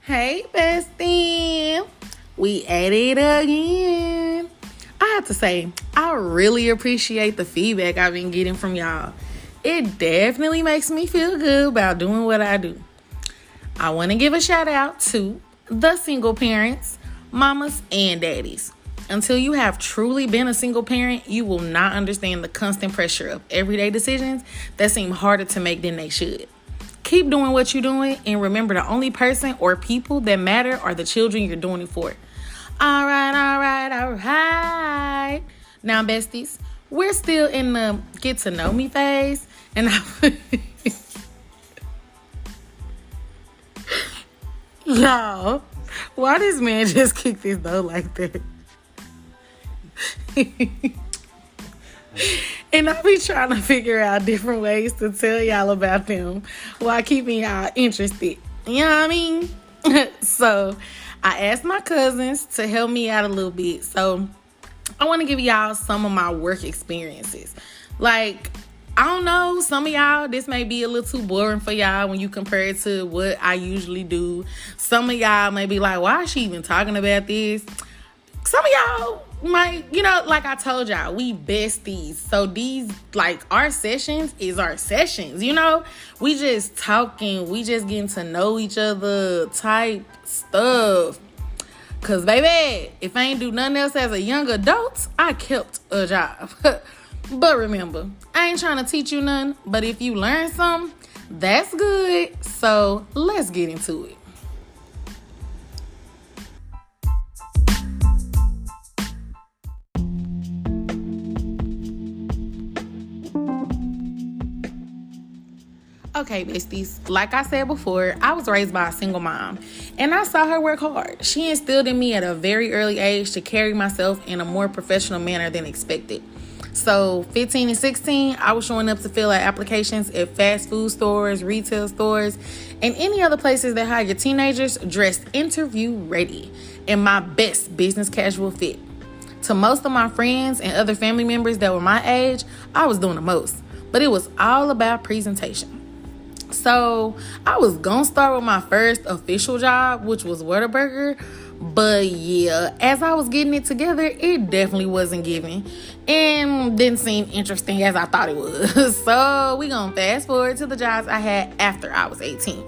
Hey, Bestie. We at it again. I have to say, I really appreciate the feedback I've been getting from y'all. It definitely makes me feel good about doing what I do. I want to give a shout out to the single parents, mamas, and daddies. Until you have truly been a single parent, you will not understand the constant pressure of everyday decisions that seem harder to make than they should. Keep doing what you're doing, and remember, the only person or people that matter are the children you're doing it for. All right. Now, besties, we're still in the get to know me phase, and y'all, why this man just kicked his door like that? And I be trying to figure out different ways to tell y'all about them while keeping y'all interested. You know what I mean? So I asked my cousins to help me out a little bit. So I want to give y'all some of my work experiences. Like, I don't know, some of y'all, this may be a little too boring for y'all when you compare it to what I usually do. Some of y'all may be like, why is she even talking about this? Some of y'all might, like I told y'all, we besties. So these, our sessions is our sessions, We just talking, we just getting to know each other type stuff. Because, baby, if I ain't do nothing else as a young adult, I kept a job. But remember, I ain't trying to teach you nothing. But if you learn something, that's good. So let's get into it. Okay, besties, like I said before, I was raised by a single mom, and I saw her work hard. She instilled in me at a very early age to carry myself in a more professional manner than expected. So 15 and 16, I was showing up to fill out applications at fast food stores, retail stores, and any other places that hire teenagers dressed interview ready in my best business casual fit. To most of my friends and other family members that were my age, I was doing the most, but it was all about presentation. So I was gonna start with my first official job, which was Whataburger. But yeah, as I was getting it together, it definitely wasn't giving and didn't seem interesting as I thought it was. So we gonna fast forward to the jobs I had after I was 18.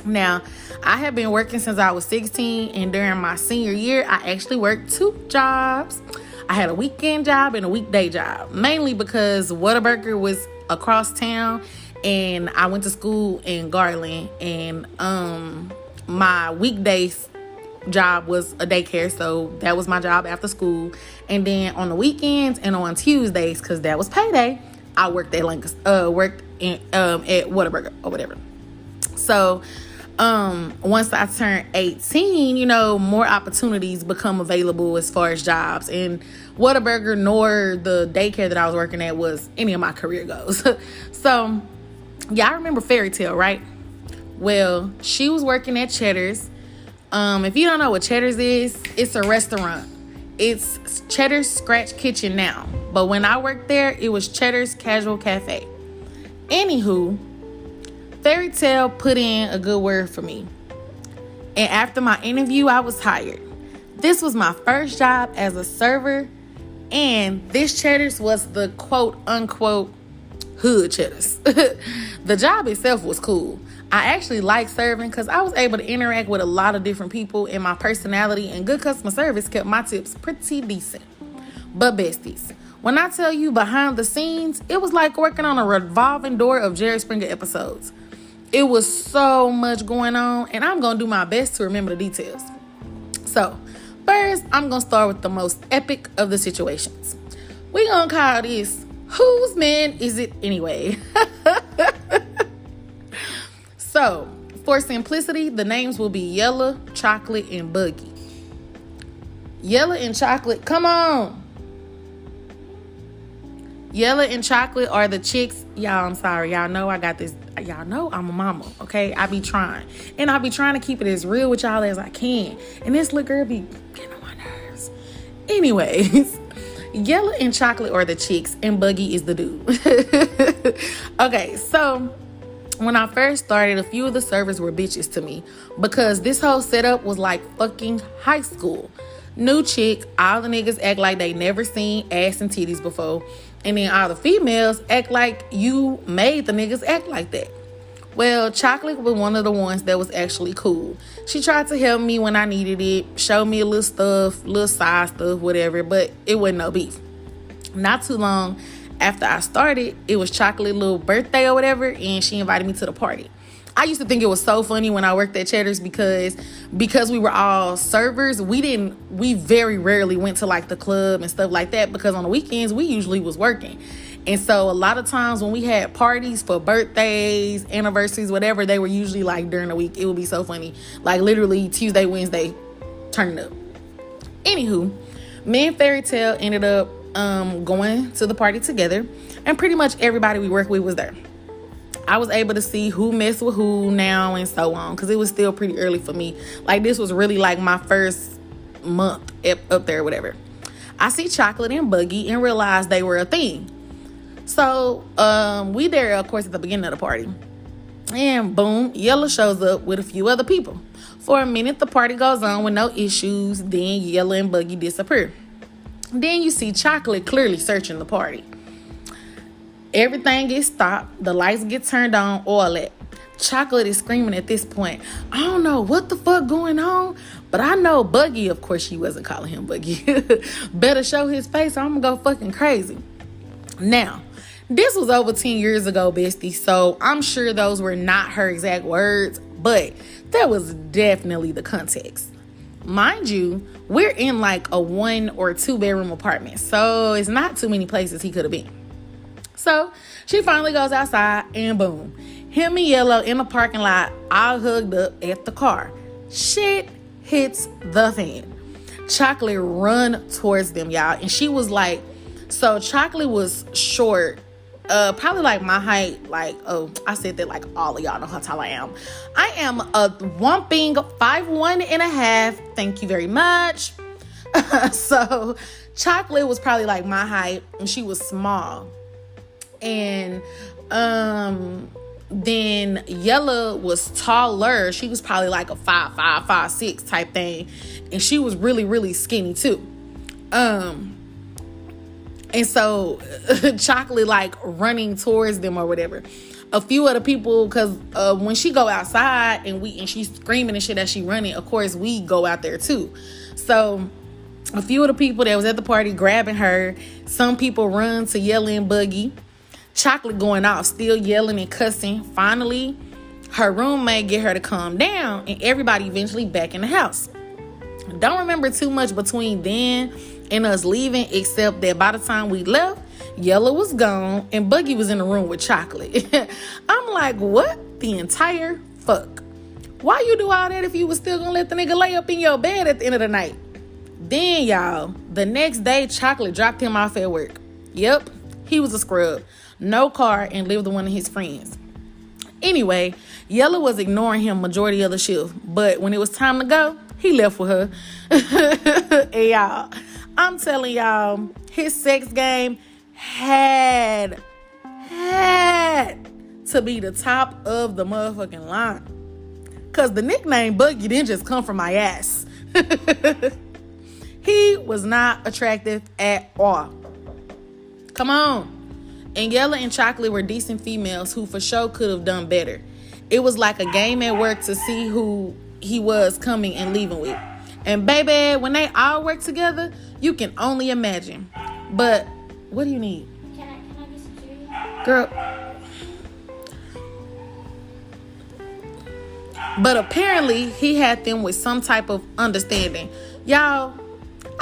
Now, I have been working since I was 16, and during my senior year, I actually worked 2 jobs. I had a weekend job and a weekday job, mainly because Whataburger was across town and I went to school in Garland, and my weekdays job was a daycare, so that was my job after school. And then on the weekends and on Tuesdays, because that was payday, I worked at at Whataburger or whatever. So once I turned 18, more opportunities become available as far as jobs, and Whataburger nor the daycare that I was working at was any of my career goals. So y'all remember Fairy Tale, right? Well, she was working at Cheddar's. If you don't know what Cheddar's is, it's a restaurant. It's Cheddar's Scratch Kitchen now. But when I worked there, it was Cheddar's Casual Cafe. Anywho, Fairy Tale put in a good word for me. And after my interview, I was hired. This was my first job as a server. And this Cheddar's was the quote-unquote hood Cheddar's. The job itself was cool. I actually liked serving because I was able to interact with a lot of different people, and my personality and good customer service kept my tips pretty decent. But besties, when I tell you behind the scenes, it was like working on a revolving door of Jerry Springer episodes. It was so much going on, and I'm going to do my best to remember the details. So, first, I'm going to start with the most epic of the situations. We're going to call this, Whose Man Is It Anyway? So, for simplicity, the names will be Yella, Chocolate, and Buggy. Yella and Chocolate, come on! Yella and Chocolate are the chicks. Y'all, I'm sorry. Y'all know I got this. Y'all know I'm a mama, okay? I be trying. And I be trying to keep it as real with y'all as I can. And this little girl be getting on my nerves. Anyways, Yella and Chocolate are the chicks, and Buggy is the dude. Okay, so When I first started, a few of the servers were bitches to me because this whole setup was like fucking high school. New chick, all the niggas act like they never seen ass and titties before, and then all the females act like you made the niggas act like that. Well, Chocolate was one of the ones that was actually cool. She tried to help me when I needed it, show me a little stuff, little side stuff, whatever, but it wasn't no beef. Not too long after I started, it was Chocolate's little birthday or whatever, and she invited me to the party. I used to think it was so funny when I worked at Cheddar's because we were all servers. We very rarely went to like the club and stuff like that because on the weekends we usually was working. And so a lot of times when we had parties for birthdays, anniversaries, whatever, they were usually like during the week. It would be so funny. Like literally Tuesday, Wednesday, turning up. Anywho, me and Fairy Tale ended up going to the party together, and pretty much everybody we worked with was there. I was able to see who messed with who now and so on, because it was still pretty early for me. Like this was really like my first month up there or whatever. I see Chocolate and Buggy and realized they were a thing. So we there, of course, at the beginning of the party. And boom, Yellow shows up with a few other people. For a minute, the party goes on with no issues. Then Yellow and Buggy disappear. Then you see Chocolate clearly searching the party. Everything gets stopped. The lights get turned on. All that. Chocolate is screaming at this point. I don't know what the fuck going on, but I know Buggy, of course she wasn't calling him Buggy, better show his face or I'm gonna go fucking crazy. Now, this was over 10 years ago, Bestie, so I'm sure those were not her exact words, but that was definitely the context. Mind you, we're in like a 1 or 2 bedroom apartment, so it's not too many places he could have been. So she finally goes outside and boom, him and Yellow in the parking lot, all hugged up at the car. Shit hits the fan. Chocolate run towards them, y'all, and she was like, so Chocolate was short, probably like my height, like, oh, I said that like all of y'all know how tall I am. I am a whomping 5'1.5". Thank you very much. So Chocolate was probably like my height and she was small. And then Yellow was taller. She was probably like a 5'5", 5'6" type thing. And she was really, really skinny too. And so Chocolate like running towards them or whatever. A few other people, because when she go outside and she's screaming and shit as she running, of course we go out there too. So a few of the people that was at the party grabbing her. Some people run to Yellow and Buggy. Chocolate going off, still yelling and cussing. Finally, her roommate get her to calm down, and everybody eventually back in the house. Don't remember too much between then and us leaving, except that by the time we left, Yellow was gone and Buggy was in the room with Chocolate. I'm like, what the entire fuck? Why you do all that if you was still gonna let the nigga lay up in your bed at the end of the night? Then, y'all, the next day, Chocolate dropped him off at work. Yep, he was a scrub. No car and lived with one of his friends. Anyway, Yellow was ignoring him majority of the shift, but when it was time to go, he left with her. And y'all, I'm telling y'all, his sex game had to be the top of the motherfucking line. Cause the nickname Buggy didn't just come from my ass. He was not attractive at all. Come on. And Yellow and Chocolate were decent females who for sure could have done better. It was like a game at work to see who he was coming and leaving with. And baby, when they all work together, you can only imagine. But what do you need? Can I get some cereal? Girl. But apparently he had them with some type of understanding. Y'all,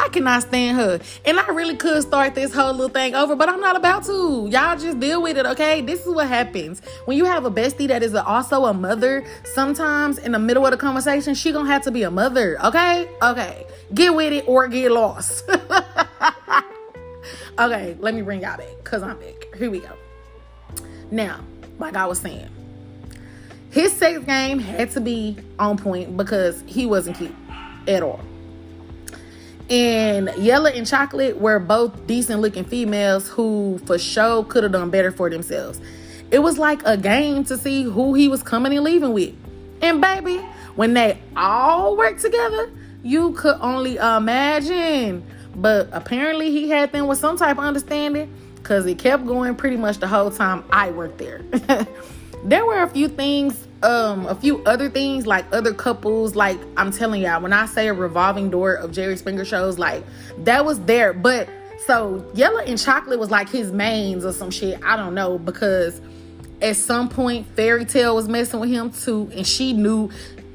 I cannot stand her. And I really could start this whole little thing over, but I'm not about to. Y'all just deal with it, okay? This is what happens. When you have a bestie that is also a mother, sometimes in the middle of the conversation, she gonna have to be a mother, okay? Okay. Get with it or get lost. Okay, let me bring y'all back, because I'm back. Here we go. Now, like I was saying, his sex game had to be on point because he wasn't cute at all. And Yellow and Chocolate were both decent looking females who for sure could have done better for themselves. It was like a game to see who he was coming and leaving with. And baby, when they all worked together, you could only imagine. But apparently he had them with some type of understanding, because it kept going pretty much the whole time I worked there. There were a few things, a few other things, like other couples, like I'm telling y'all, when I say a revolving door of Jerry Springer shows, like that was there. But so Yellow and Chocolate was like his mains or some shit. I don't know, because at some point Fairy Tale was messing with him too, and she knew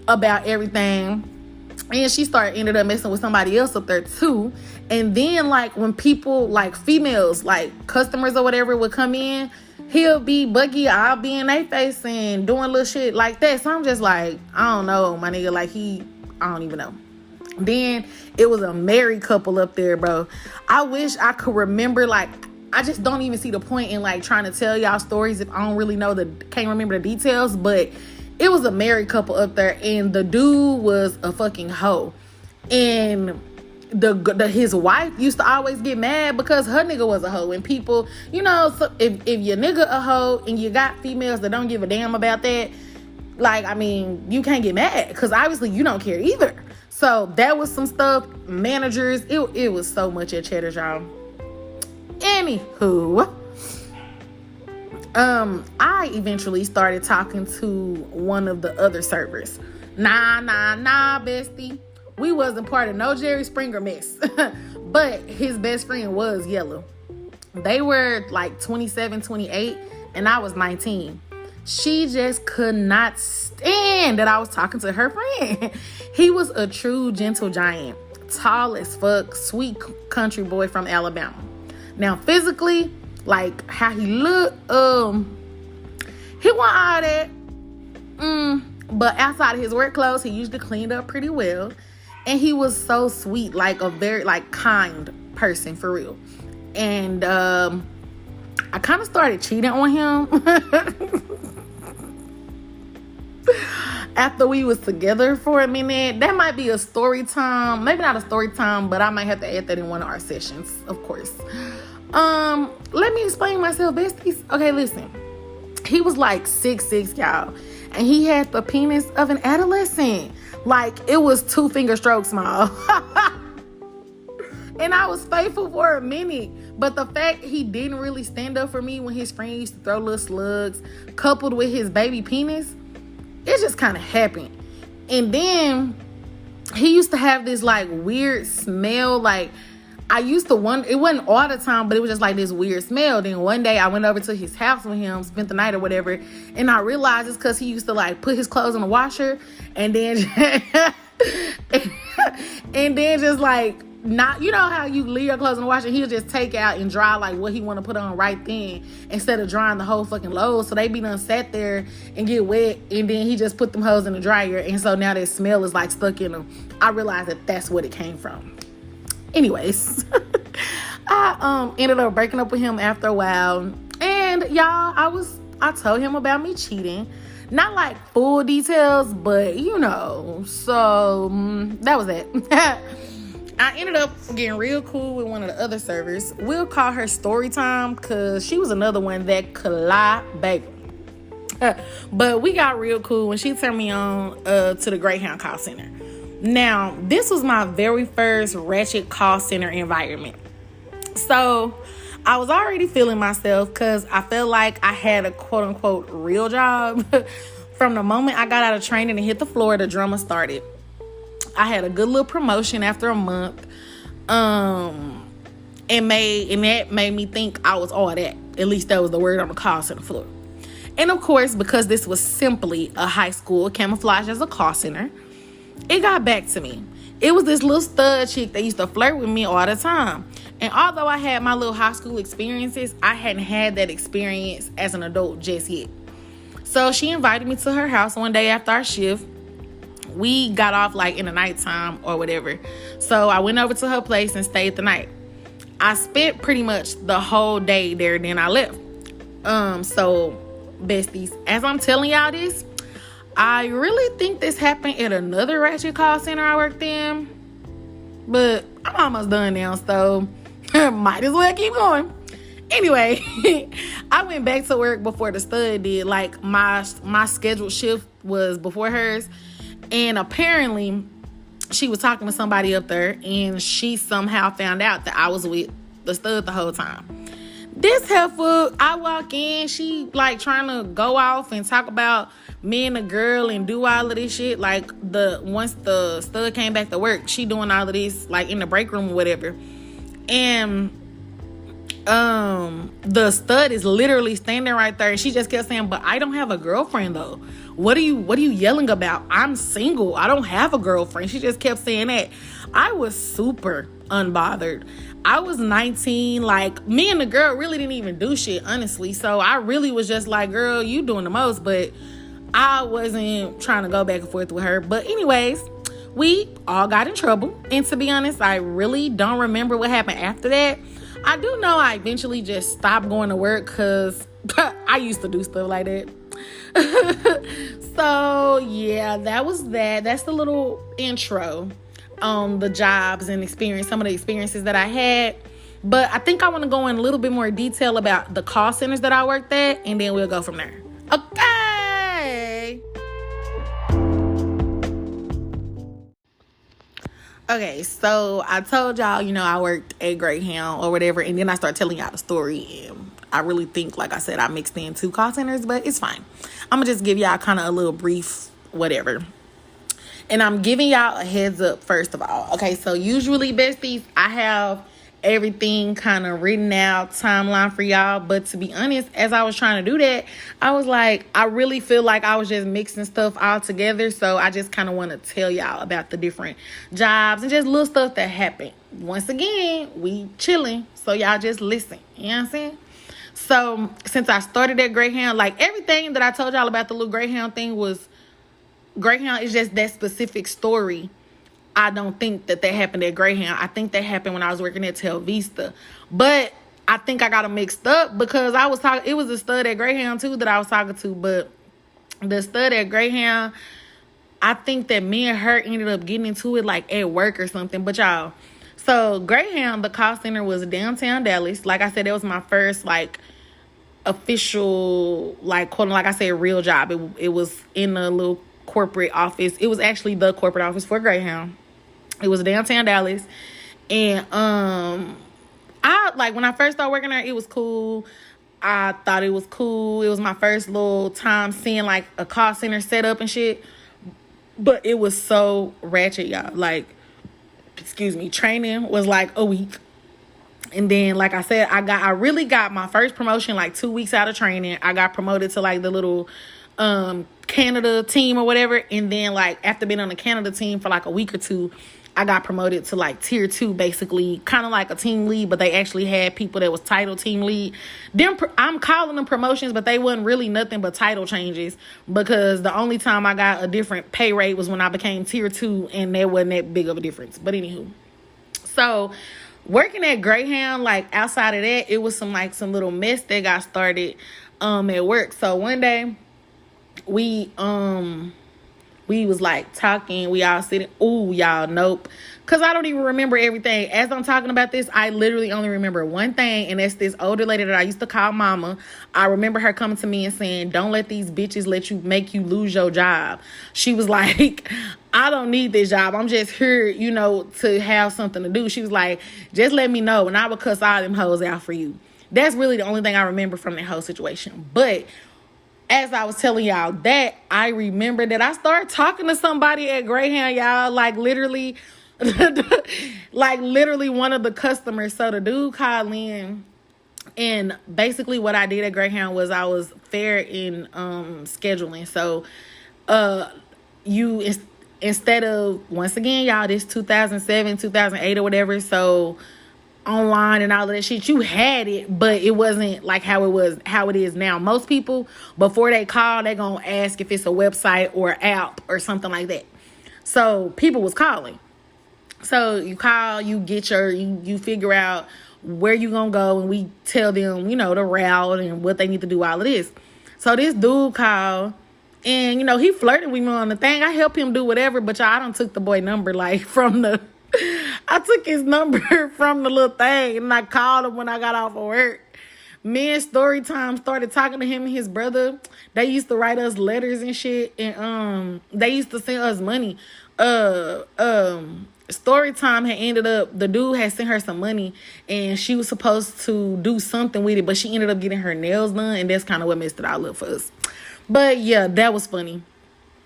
about everything. And she ended up messing with somebody else up there too. And then like when people, like females, like customers or whatever would come in, he'll be buggy, I'll be in their face and doing little shit like that. So I'm just like, I don't know, my nigga. Like I don't even know. Then it was a married couple up there, bro. I wish I could remember, like, I just don't even see the point in like trying to tell y'all stories if I don't really know can't remember the details. But it was a married couple up there, and the dude was a fucking hoe. And his wife used to always get mad because her nigga was a hoe. And people, you know, so if your nigga a hoe and you got females that don't give a damn about that, like, I mean, you can't get mad because obviously you don't care either. So that was some stuff. Managers, it was so much at Cheddar's, y'all. Anywho, I eventually started talking to one of the other servers. Nah, Bestie. We wasn't part of no Jerry Springer mess. But his best friend was Yellow. They were like 27, 28, and I was 19. She just could not stand that I was talking to her friend. He was a true gentle giant. Tall as fuck, sweet country boy from Alabama. Now, physically, like how he looked, he wasn't all that. But outside of his work clothes, he usually cleaned up pretty well. And he was so sweet, like a very like kind person for real. And I kind of started cheating on him after we was together for a minute. That might be a story time. Maybe not a story time, but I might have to add that in one of our sessions, of course. Let me explain myself, besties. Okay, listen. He was like 6'6", y'all. And he had the penis of an adolescent. Like, it was 2 finger strokes small. And I was faithful for a minute. But the fact he didn't really stand up for me when his friend used to throw little slugs, coupled with his baby penis, it just kind of happened. And then he used to have this like weird smell. Like, I used to wonder, it wasn't all the time, but it was just like this weird smell. Then one day I went over to his house with him, spent the night or whatever, and I realized it's because he used to like put his clothes in the washer and then and then just like, not, you know how you leave your clothes in the washer, he'll just take out and dry like what he want to put on right then instead of drying the whole fucking load. So they be done sat there and get wet, and then he just put them hoes in the dryer, and so now that smell is like stuck in them. I realized that that's what it came from. Anyways, I ended up breaking up with him after a while, and y'all, I told him about me cheating. Not like full details, but you know, so that was it. I ended up getting real cool with one of the other servers. We'll call her Storytime because she was another one that could lie, baby. But we got real cool when she turned me on to the Greyhound call center. Now, this was my very first ratchet call center environment. So I was already feeling myself because I felt like I had a quote unquote real job. From the moment I got out of training and hit the floor, the drama started. I had a good little promotion after a month. And that made me think I was all that. At least that was the word on the call center floor. And of course, because this was simply a high school camouflaged as a call center, it got back to me. It was this little stud chick that used to flirt with me all the time. And although I had my little high school experiences, I hadn't had that experience as an adult just yet. So she invited me to her house one day after our shift. We got off like in the nighttime or whatever. So I went over to her place and stayed the night. I spent pretty much the whole day there, then I left. So besties, as I'm telling y'all this, I really think this happened at another ratchet call center I worked in. But I'm almost done now, so might as well keep going. Anyway, I went back to work before the stud did. Like my scheduled shift was before hers, and apparently she was talking to somebody up there, and she somehow found out that I was with the stud the whole time. This heifer, I walk in, she like trying to go off and talk about me and the girl and do all of this shit. Like once the stud came back to work, she doing all of this like in the break room or whatever. And the stud is literally standing right there, and she just kept saying, but I don't have a girlfriend though. What are you yelling about? I'm single. I don't have a girlfriend. She just kept saying that. I was super unbothered. I was 19. Like, me and the girl really didn't even do shit, honestly. So I really was just like, girl, you doing the most. But I wasn't trying to go back and forth with her. But anyways, we all got in trouble. And to be honest, I really don't remember what happened after that. I do know I eventually just stopped going to work because I used to do stuff like that. So yeah, that was that. That's the little intro on the jobs and experience, some of the experiences that I had. But I think I want to go in a little bit more detail about the call centers that I worked at, and then we'll go from there. Okay, so I told y'all, I worked at Greyhound or whatever, and then I start telling y'all the story, and I really think, like I said, I mixed in 2 call centers, but it's fine. I'm gonna just give y'all kind of a little brief whatever. And I'm giving y'all a heads up first of all. Okay, so usually, besties, I have everything kind of written out, timeline for y'all. But to be honest, as I was trying to do that, I was like, I really feel like I was just mixing stuff all together. So I just kind of want to tell y'all about the different jobs and just little stuff that happened. Once again, we chilling. So y'all just listen. You know what I'm saying? So since I started at Greyhound, like everything that I told y'all about the little Greyhound thing was Greyhound is just that specific story. I don't think that happened at Greyhound. I think that happened when I was working at Tel Vista. But I think I got them mixed up because I was talking. It was a stud at Greyhound too that I was talking to. But the stud at Greyhound, I think that me and her ended up getting into it like at work or something. But y'all, so Greyhound, the call center was downtown Dallas. Like I said, that was my first like official, like quote, like I said, real job. It was in a little corporate office. It was actually the corporate office for Greyhound. It was downtown Dallas. And I like when I first started working there, it was cool. I thought it was cool. It was my first little time seeing like a call center set up and shit. But it was so ratchet, y'all. Like, excuse me, training was like a week. And then, like I said, I really got my first promotion like 2 weeks out of training. I got promoted to like the little Canada team or whatever. And then like after being on the Canada team for like a week or two, I got promoted to like tier 2, basically kind of like a team lead, but they actually had people that was title team lead. I'm calling them promotions, but they wasn't really nothing but title changes because the only time I got a different pay rate was when I became tier 2, and there wasn't that big of a difference. But anywho, so working at Greyhound, like outside of that, it was some little mess that got started at work. So one day we was like talking, we all sitting, ooh, y'all, nope. Cause I don't even remember everything. As I'm talking about this, I literally only remember one thing, and that's this older lady that I used to call mama. I remember her coming to me and saying, don't let these bitches make you lose your job. She was like, I don't need this job. I'm just here, to have something to do. She was like, just let me know and I will cuss all them hoes out for you. That's really the only thing I remember from that whole situation. But as I was telling y'all that, I remember that I started talking to somebody at Greyhound, y'all, like literally one of the customers. So the dude called in, and basically what I did at Greyhound was I was fair in scheduling. So instead of, once again, y'all, this 2007, 2008 or whatever, so online and all of that shit, you had it, but it wasn't like how it is now. Most people, before they call, they gonna ask if it's a website or app or something like that. So people was calling. So you call, you get you figure out where you gonna go, and we tell them, the route and what they need to do, all of this. So this dude called, and he flirted with me on the thing. I helped him do whatever, but y'all, I done took the boy number I took his number from the little thing, and I called him when I got off of work. me and Storytime started talking to him and his brother. They used to write us letters and shit, and they used to send us money. Storytime had ended up, the dude had sent her some money, and she was supposed to do something with it, but she ended up getting her nails done, and that's kind of what messed it all up for us. But yeah, that was funny.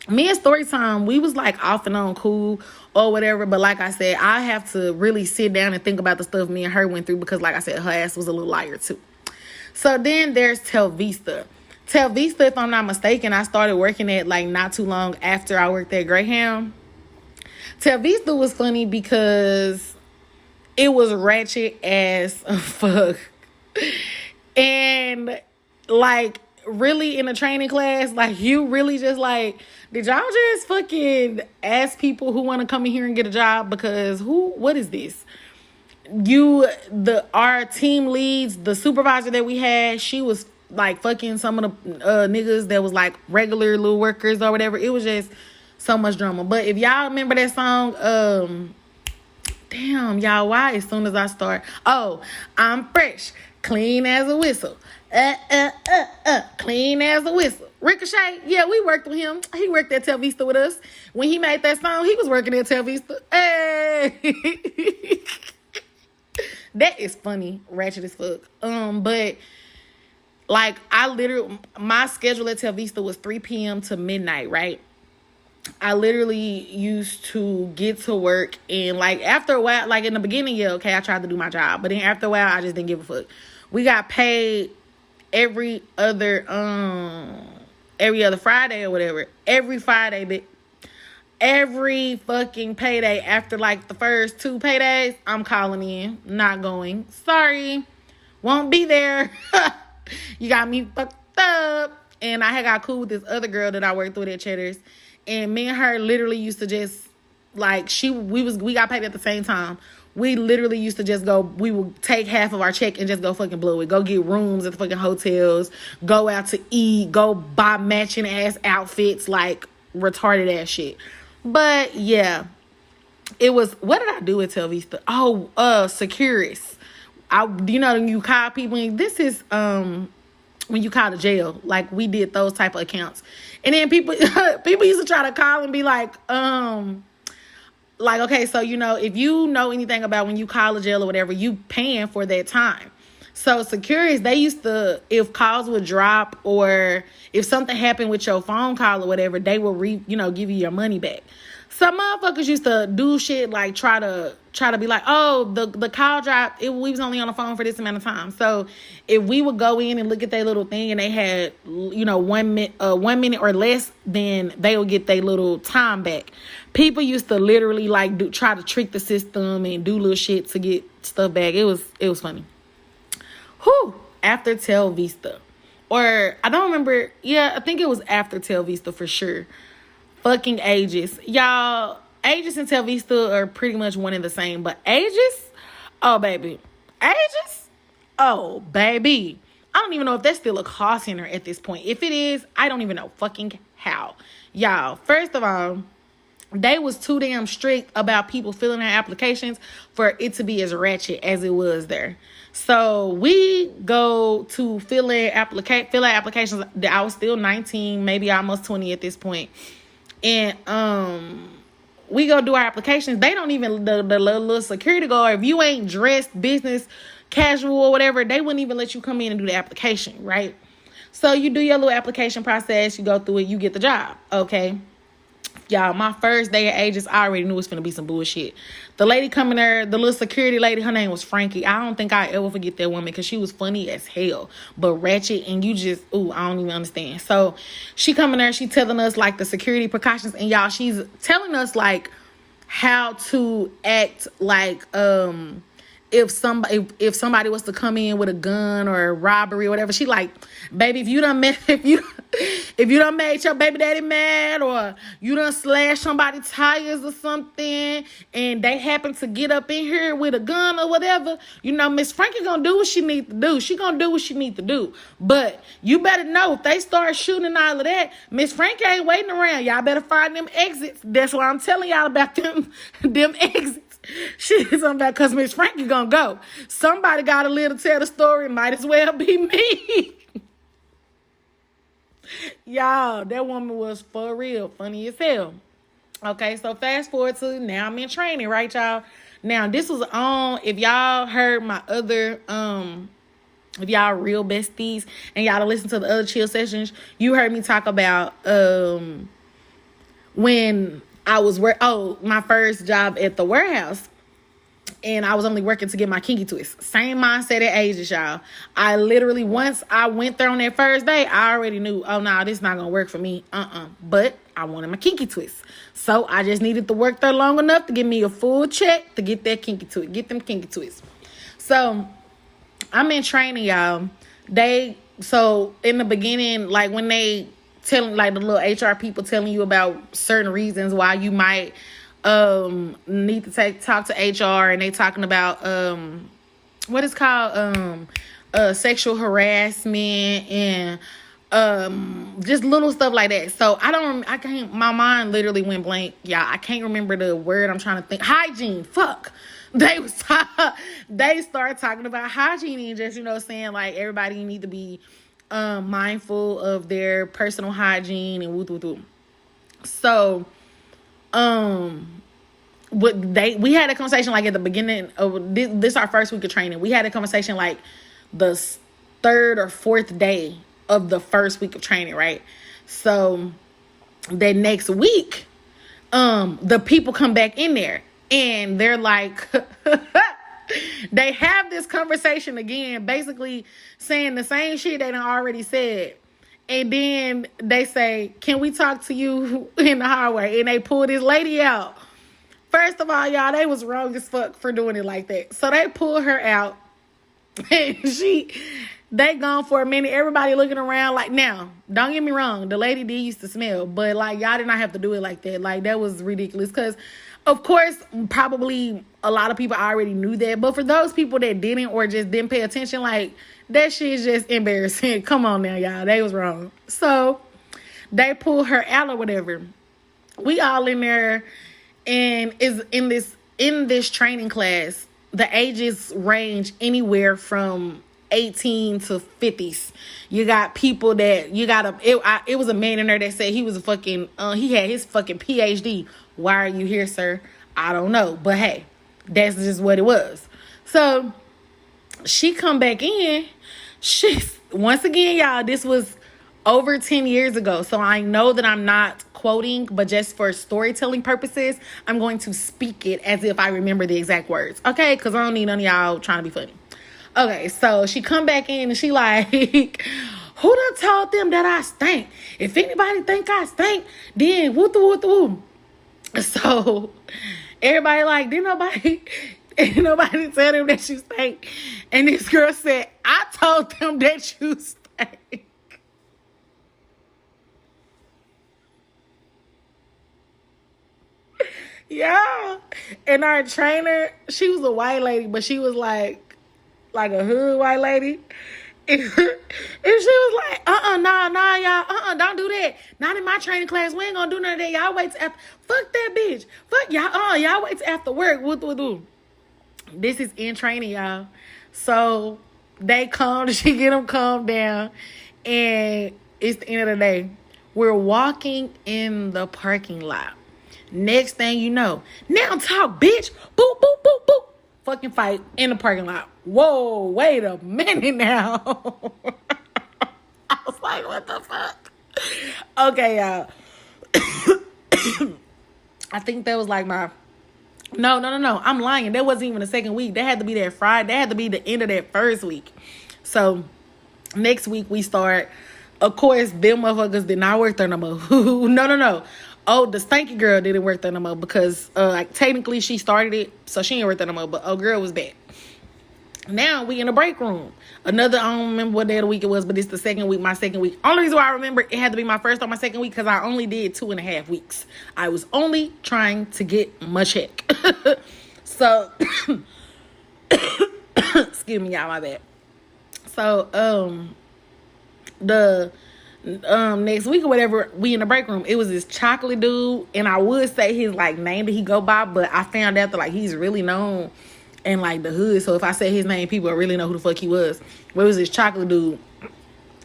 Me and Storytime, we was like off and on cool or whatever, but like I said, I have to really sit down and think about the stuff me and her went through, because like I said, her ass was a little liar too. So then there's Telvista. Telvista, if I'm not mistaken, I started working at like not too long after I worked at Greyhound. Telvista was funny because it was ratchet as fuck. And like really in a training class, like you really just like, did y'all just fucking ask people who want to come in here and get a job? Because what is this? Our team leads, the supervisor that we had, she was like fucking some of the niggas that was like regular little workers or whatever. It was just so much drama. But if y'all remember that song, damn, y'all, why as soon as I start, oh, I'm fresh, clean as a whistle, clean as a whistle. Ricochet, yeah, we worked with him. He worked at Telvista with us. When he made that song, he was working at Telvista. Hey. That is funny, ratchet as fuck. But like my schedule at Telvista was 3 p.m. to midnight, right? I literally used to get to work, and like after a while, like in the beginning, yeah, okay, I tried to do my job, but then after a while, I just didn't give a fuck. We got paid every other Friday or whatever. Every Friday, every fucking payday after like the first 2 paydays, I'm calling in, not going. Sorry, won't be there. You got me fucked up. And I had got cool with this other girl that I worked with at Cheddar's. And me and her literally used to just, like, we got paid at the same time. We literally used to just go, we would take half of our check and just go fucking blow it. Go get rooms at the fucking hotels. Go out to eat. Go buy matching ass outfits, like retarded ass shit. But yeah, it was, what did I do at Telvista? Oh, Securus. You call people, and this is, when you call the jail, like we did those type of accounts. And then people used to try to call and be like, okay, so, if you know anything about when you call a jail or whatever, you paying for that time. So Securus, they used to, if calls would drop or if something happened with your phone call or whatever, they will give you your money back. Some motherfuckers used to do shit like try to be like, oh, the call dropped. We was only on the phone for this amount of time. So if we would go in and look at their little thing and they had 1 minute or less, then they would get their little time back. People used to literally like try to trick the system and do little shit to get stuff back. It was funny. Whew. After Telvista, or I don't remember. Yeah, I think it was after Telvista for sure. Fucking Aegis. Y'all, Aegis and Telvista are pretty much one and the same. But Aegis? Oh, baby. Aegis? Oh, baby. I don't even know if that's still a call center at this point. If it is, I don't even know fucking how. Y'all, first of all, they was too damn strict about people filling out applications for it to be as ratchet as it was there. So we go to fill out applications. I was still 19, maybe almost 20 at this point. And we go do our applications. They don't even, the little security guard, if you ain't dressed business casual or whatever, they wouldn't even let you come in and do the application, right? So you do your little application process, you go through it, you get the job, okay? Y'all, my first day at Aegis, I already knew it was finna be some bullshit. The lady coming there, the little security lady, her name was Frankie. I don't think I ever forget that woman because she was funny as hell, but ratchet, and I don't even understand. So she coming there, she telling us like the security precautions, and y'all, she's telling us like how to act like if somebody was to come in with a gun or a robbery or whatever. She like, baby, if you done made your baby daddy mad, or you done slashed somebody's tires or something, and they happen to get up in here with a gun or whatever, Miss Frankie gonna do what she need to do. She gonna do what she need to do. But you better know, if they start shooting and all of that, Miss Frankie ain't waiting around. Y'all better find them exits. That's why I'm telling y'all about them exits. Shit, something about because Miss Frankie gonna go. Somebody got to live to tell the story. Might as well be me. Y'all, that woman was for real funny as hell. Okay, so fast forward to now I'm in training, right, y'all? Now, this was on, if y'all heard my other, if y'all real besties and y'all listen to the other chill sessions, you heard me talk about when I was my first job at the warehouse. And I was only working to get my kinky twist. Same mindset at ages, y'all. I literally, once I went there on that first day, I already knew, oh, no, this is not going to work for me. But I wanted my kinky twist. So I just needed to work there long enough to give me a full check to get that kinky twist, get them kinky twists. So I'm in training, y'all. So in the beginning, like when they telling, like the little HR people telling you about certain reasons why you might need to talk to HR, and they talking about what is called sexual harassment and just little stuff like that. So I can't, my mind literally went blank, y'all. I can't remember the word I'm trying to think. Hygiene. Fuck. They started talking about hygiene and just, saying like everybody need to be mindful of their personal hygiene and woo. So we had a conversation like at the beginning of this our first week of training. We had a conversation like the third or fourth day of the first week of training, right? So the next week, the people come back in there and they're like, they have this conversation again, basically saying the same shit they done already said. And then they say, can we talk to you in the hallway? And they pull this lady out. First of all, y'all, they was wrong as fuck for doing it like that. So they pull her out. And they gone for a minute. Everybody looking around like, now, don't get me wrong. The lady did used to smell. But, like, y'all did not have to do it like that. Like, that was ridiculous. Because, of course, probably a lot of people already knew that. But for those people that didn't or just didn't pay attention, like, that shit is just embarrassing. Come on now, y'all. They was wrong. So they pull her out or whatever. We all in there, and is in this training class, the ages range anywhere from 18 to 50s. You got people that it was a man in there that said he was a fucking he had his fucking PhD. Why are you here, sir? I don't know, but hey, that's just what it was. So she come back in. Once again, y'all, this was over 10 years ago. So I know that I'm not quoting, but just for storytelling purposes, I'm going to speak it as if I remember the exact words. Okay? Because I don't need none of y'all trying to be funny. Okay, so she come back in and she like, who done told them that I stink? If anybody think I stink, then woo. So everybody like, didn't nobody tell them that you stink? And this girl said, I told them that you stink. Yeah. And our trainer, she was a white lady, but she was like a hood white lady. And she was like, nah, y'all, don't do that. Not in my training class. We ain't gonna do none of that. Y'all wait till after. Fuck that bitch. Fuck y'all. Y'all wait till after work. What. This is in training, y'all. So she get them calmed down, and it's the end of the day. We're walking in the parking lot. Next thing you know, now talk, bitch. Boop, boop, boop, boop. Fucking fight in the parking lot. Whoa, wait a minute now. I was like, what the fuck? Okay, y'all. I think that was like my... No. I'm lying. That wasn't even the second week. That had to be that Friday. That had to be the end of that first week. So, next week we start. Of course, them motherfuckers did not work there no more. No. Oh, the stanky girl didn't work there no more because, like, technically she started it, so she didn't work there no more. But girl was back. Now we in the break room. I don't remember what day of the week it was, but it's the second week, my second week. Only reason why I remember it had to be my first or my second week because I only did 2.5 weeks. I was only trying to get my check. So, excuse me, y'all, my bad. So, next week or whatever, we in the break room. It was this chocolate dude, and I would say his like name that he go by, but I found out that like he's really known in like the hood. So if I say his name, people really know who the fuck he was. But it was this chocolate dude,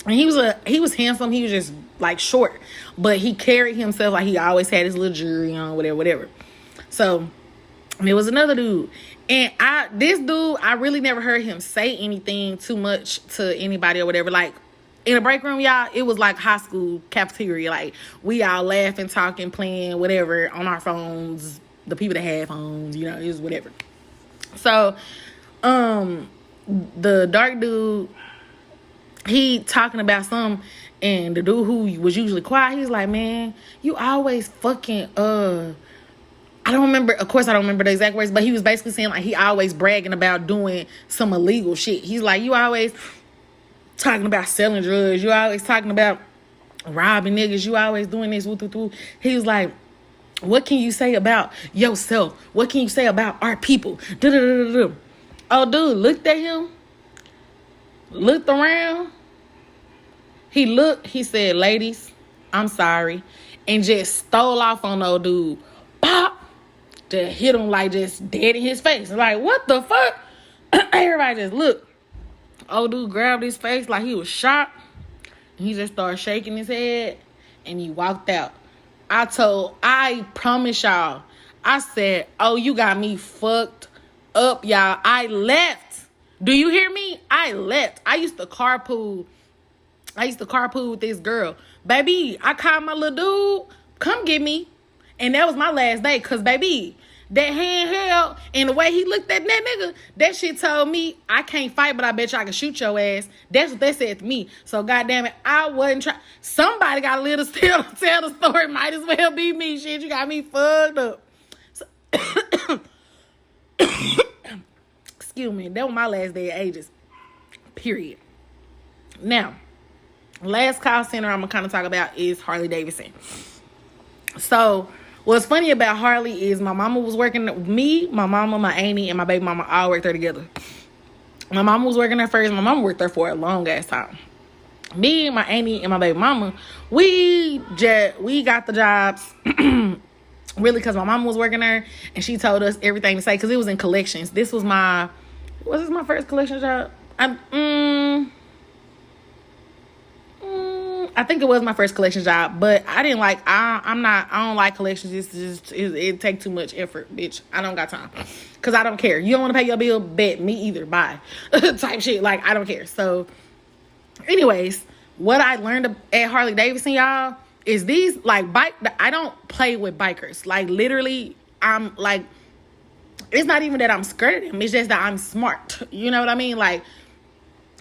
and he was handsome. He was just like short, but he carried himself like he always had his little jewelry on, whatever. So there was another dude, and this dude, I really never heard him say anything too much to anybody or whatever. Like in the break room, y'all, it was like high school cafeteria. Like we all laughing, talking, playing, whatever on our phones. The people that had phones, you know, it was whatever. So, the dark dude, he talking about something, and the dude who was usually quiet, he's like, man, you always fucking, I don't remember the exact words, but he was basically saying like he always bragging about doing some illegal shit. He's like, you always talking about selling drugs, you always talking about robbing niggas, you always doing this, He was like, what can you say about yourself? What can you say about our people? Oh, dude, looked at him, looked around. He said, ladies, I'm sorry, and just stole off on old dude. Pop! Just hit him like just dead in his face. Like, what the fuck? Everybody just looked. Old dude grabbed his face like he was shot. And he just started shaking his head, and he walked out. I promise y'all, I said, oh, you got me fucked up, y'all. I left. Do you hear me? I left. I used to carpool with this girl. Baby, I called my little dude, come get me. And that was my last day, because, baby, that handheld and the way he looked at that nigga, that shit told me I can't fight, but I bet you I can shoot your ass. That's what they said to me. So, goddamn it, I wasn't trying. Somebody got to live to tell the story. Might as well be me. Shit, you got me fucked up. So, excuse me. That was my last day of ages. Period. Now, last call center I'm going to kind of talk about is Harley Davidson. So, what's funny about Harley is my mama was working, my mama, my auntie, and my baby mama all worked there together. My mama was working there first. My mama worked there for a long ass time. Me, my auntie, and my baby mama, we got the jobs really because my mama was working there, and she told us everything to say because it was in collections. Was this my first collection job? I think it was my first collection job, but I didn't like. I don't like collections. It take too much effort, bitch. I don't got time, cause I don't care. You don't want to pay your bill? Bet me either. Bye, type shit. Like I don't care. So, anyways, what I learned at Harley Davidson, y'all, is these like I don't play with bikers. Like literally, I'm like, it's not even that I'm scared of them. It's just that I'm smart. You know what I mean? Like,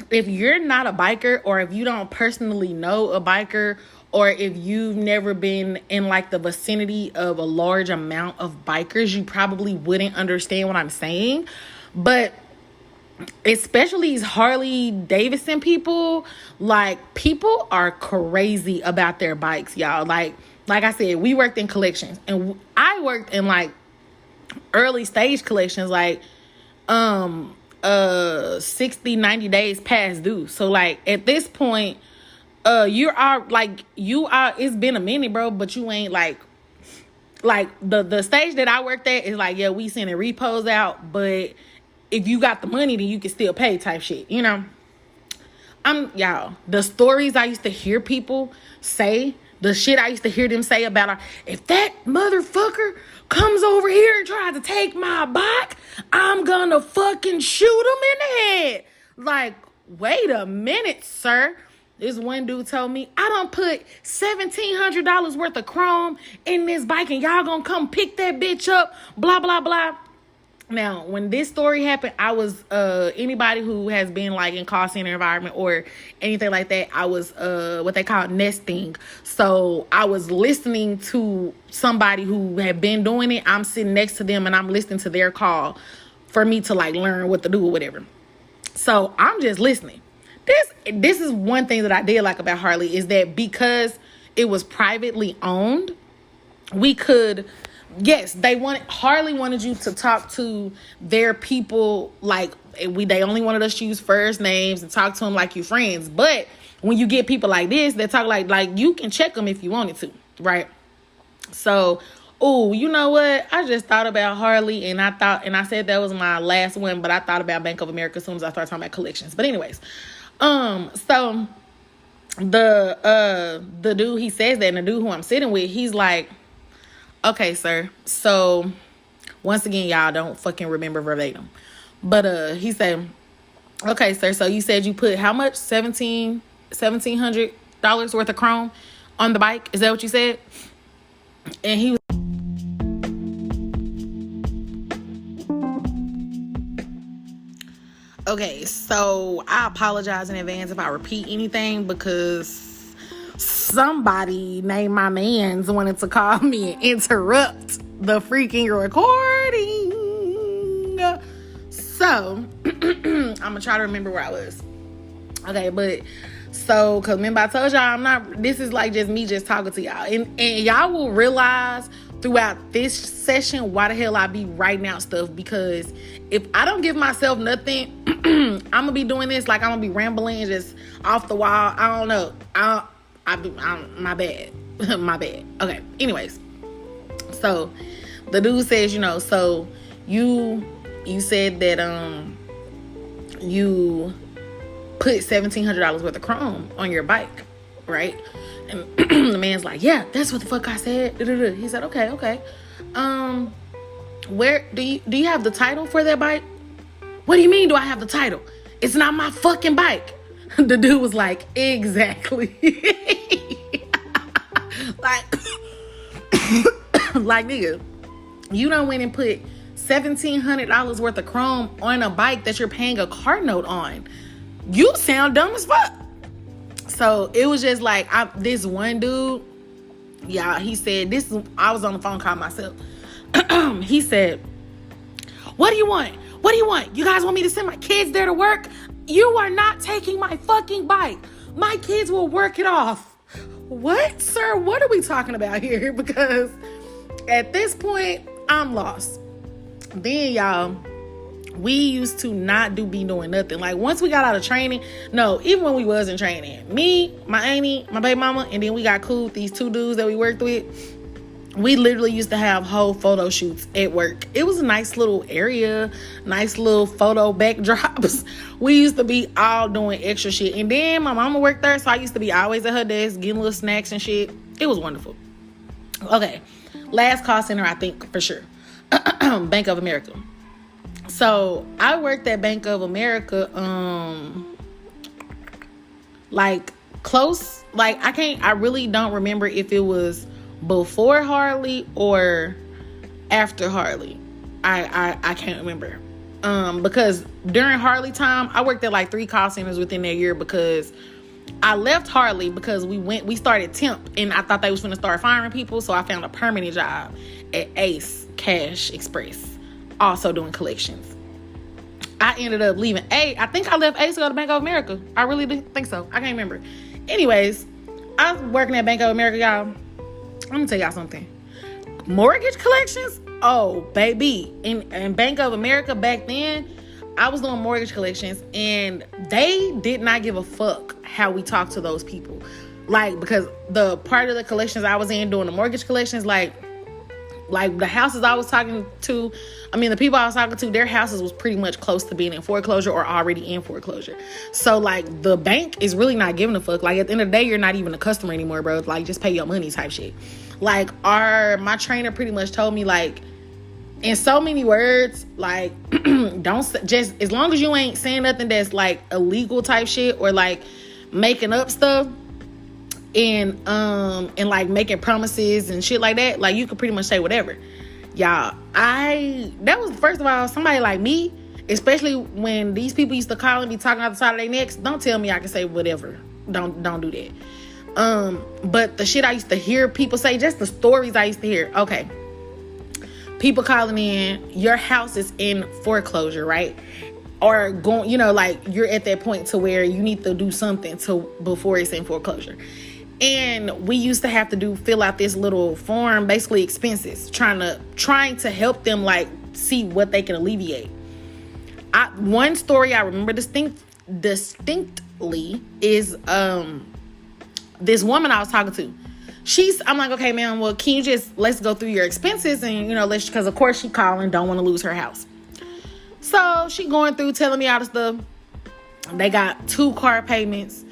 if you're not a biker, or if you don't personally know a biker, or if you've never been in like the vicinity of a large amount of bikers, you probably wouldn't understand what I'm saying. But especially these Harley Davidson people, like people are crazy about their bikes, y'all. Like I said, we worked in collections, and I worked in like early stage collections, like 60, 90 days past due. So like at this point, it's been a minute, bro, but you ain't like the stage that I worked at is like, yeah, we sending repos out, but if you got the money, then you can still pay type shit, you know? Y'all, the stories I used to hear people say, the shit I used to hear them say about if that motherfucker comes over here and tries to take my bike, I'm gonna fucking shoot him in the head. Like, wait a minute, sir. This one dude told me, I done put $1,700 worth of chrome in this bike, and y'all gonna come pick that bitch up, blah, blah, blah. Now, when this story happened, I was, anybody who has been like in call center environment or anything like that, I was, what they call nesting. So I was listening to somebody who had been doing it. I'm sitting next to them and I'm listening to their call for me to like learn what to do or whatever. So I'm just listening. This is one thing that I did like about Harley, is that because it was privately owned, we could... Yes, Harley wanted you to talk to their people like they only wanted us to use first names and talk to them like you friends. But when you get people like this that talk like you can check them if you wanted to, right? So, oh, you know what? I just thought about Harley, and I said that was my last one, but I thought about Bank of America as soon as I started talking about collections. But anyways, so the dude, he says that, and the dude who I'm sitting with, he's like, okay, sir. So once again, y'all don't fucking remember verbatim, but he said, okay, sir. So you said you put how much? $1,700 worth of chrome on the bike. Is that what you said? And he was, okay, so I apologize in advance if I repeat anything, because somebody named my mans wanted to call me and interrupt the freaking recording. So I'm gonna try to remember where I was. Okay, but so, because remember I told y'all this is like just me just talking to y'all, and y'all will realize throughout this session why the hell I be writing out stuff, because if I don't give myself nothing, I'm gonna be doing this like I'm gonna be rambling just off the wall. I don't know. My bad. My bad. Okay, anyways, so the dude says, so you said that you put $1,700 worth of chrome on your bike, right? And the man's like, yeah, that's what the fuck I said. He said, okay. Where do you have the title for that bike? What do you mean, do I have the title? It's not my fucking bike. The dude was like, exactly. like nigga, you done went and put $1,700 worth of chrome on a bike that you're paying a car note on. You sound dumb as fuck. So it was just like, this one dude, y'all, he said, I was on the phone call myself. He said, what do you want? What do you want? You guys want me to send my kids there to work? You are not taking my fucking bike. My kids will work it off. What, sir? What are we talking about here? Because at this point, I'm lost. Then, y'all, we used to not be doing nothing. Like, once we got out of training, no, even when we was in training, me, my auntie, my baby mama, and then we got cool with these two dudes that we worked with, we literally used to have whole photo shoots at work. It was a nice little area, nice little photo backdrops. We used to be all doing extra shit. And then my mama worked there, so I used to be always at her desk getting little snacks and shit. It was wonderful. Okay, last call center, I think, for sure. Bank of America. So I worked at Bank of America, like close, like I really don't remember if it was before Harley or after Harley. I can't remember. Because during Harley time, I worked at like 3 call centers within that year, because I left Harley because we started temp, and I thought they was going to start firing people. So I found a permanent job at Ace Cash Express, also doing collections. I ended up leaving I think I left Ace to go to Bank of America. I really did think so. I can't remember. Anyways, I was working at Bank of America, y'all. I'm gonna tell y'all something. Mortgage collections? Oh, baby. In Bank of America back then, I was doing mortgage collections, and they did not give a fuck how we talked to those people. Like, because the part of the collections I was in doing the mortgage collections, like the houses I was talking to, the people I was talking to, their houses was pretty much close to being in foreclosure or already in foreclosure. So, like, the bank is really not giving a fuck. Like, at the end of the day, you're not even a customer anymore, bro. Like, just pay your money type shit. Like, my trainer pretty much told me, like, in so many words, like, don't just, as long as you ain't saying nothing that's, like, illegal type shit or, like, making up stuff, and like making promises and shit like that, like, you could pretty much say whatever. Y'all, that was, first of all, somebody like me, especially when these people used to call and be talking out the side of their necks, don't tell me I can say whatever. Don't do that. But the shit I used to hear people say, just the stories I used to hear. Okay, people calling in, your house is in foreclosure, right? Or going, like, you're at that point to where you need to do something before it's in foreclosure. And we used to have to fill out this little form, basically expenses, trying to help them, like, see what they can alleviate. One story I remember distinctly recently is this woman I was talking to. I'm like, okay, man, well, can you let's go through your expenses and, because of course she calling, don't want to lose her house. So she going through telling me all the stuff. They got 2 car payments.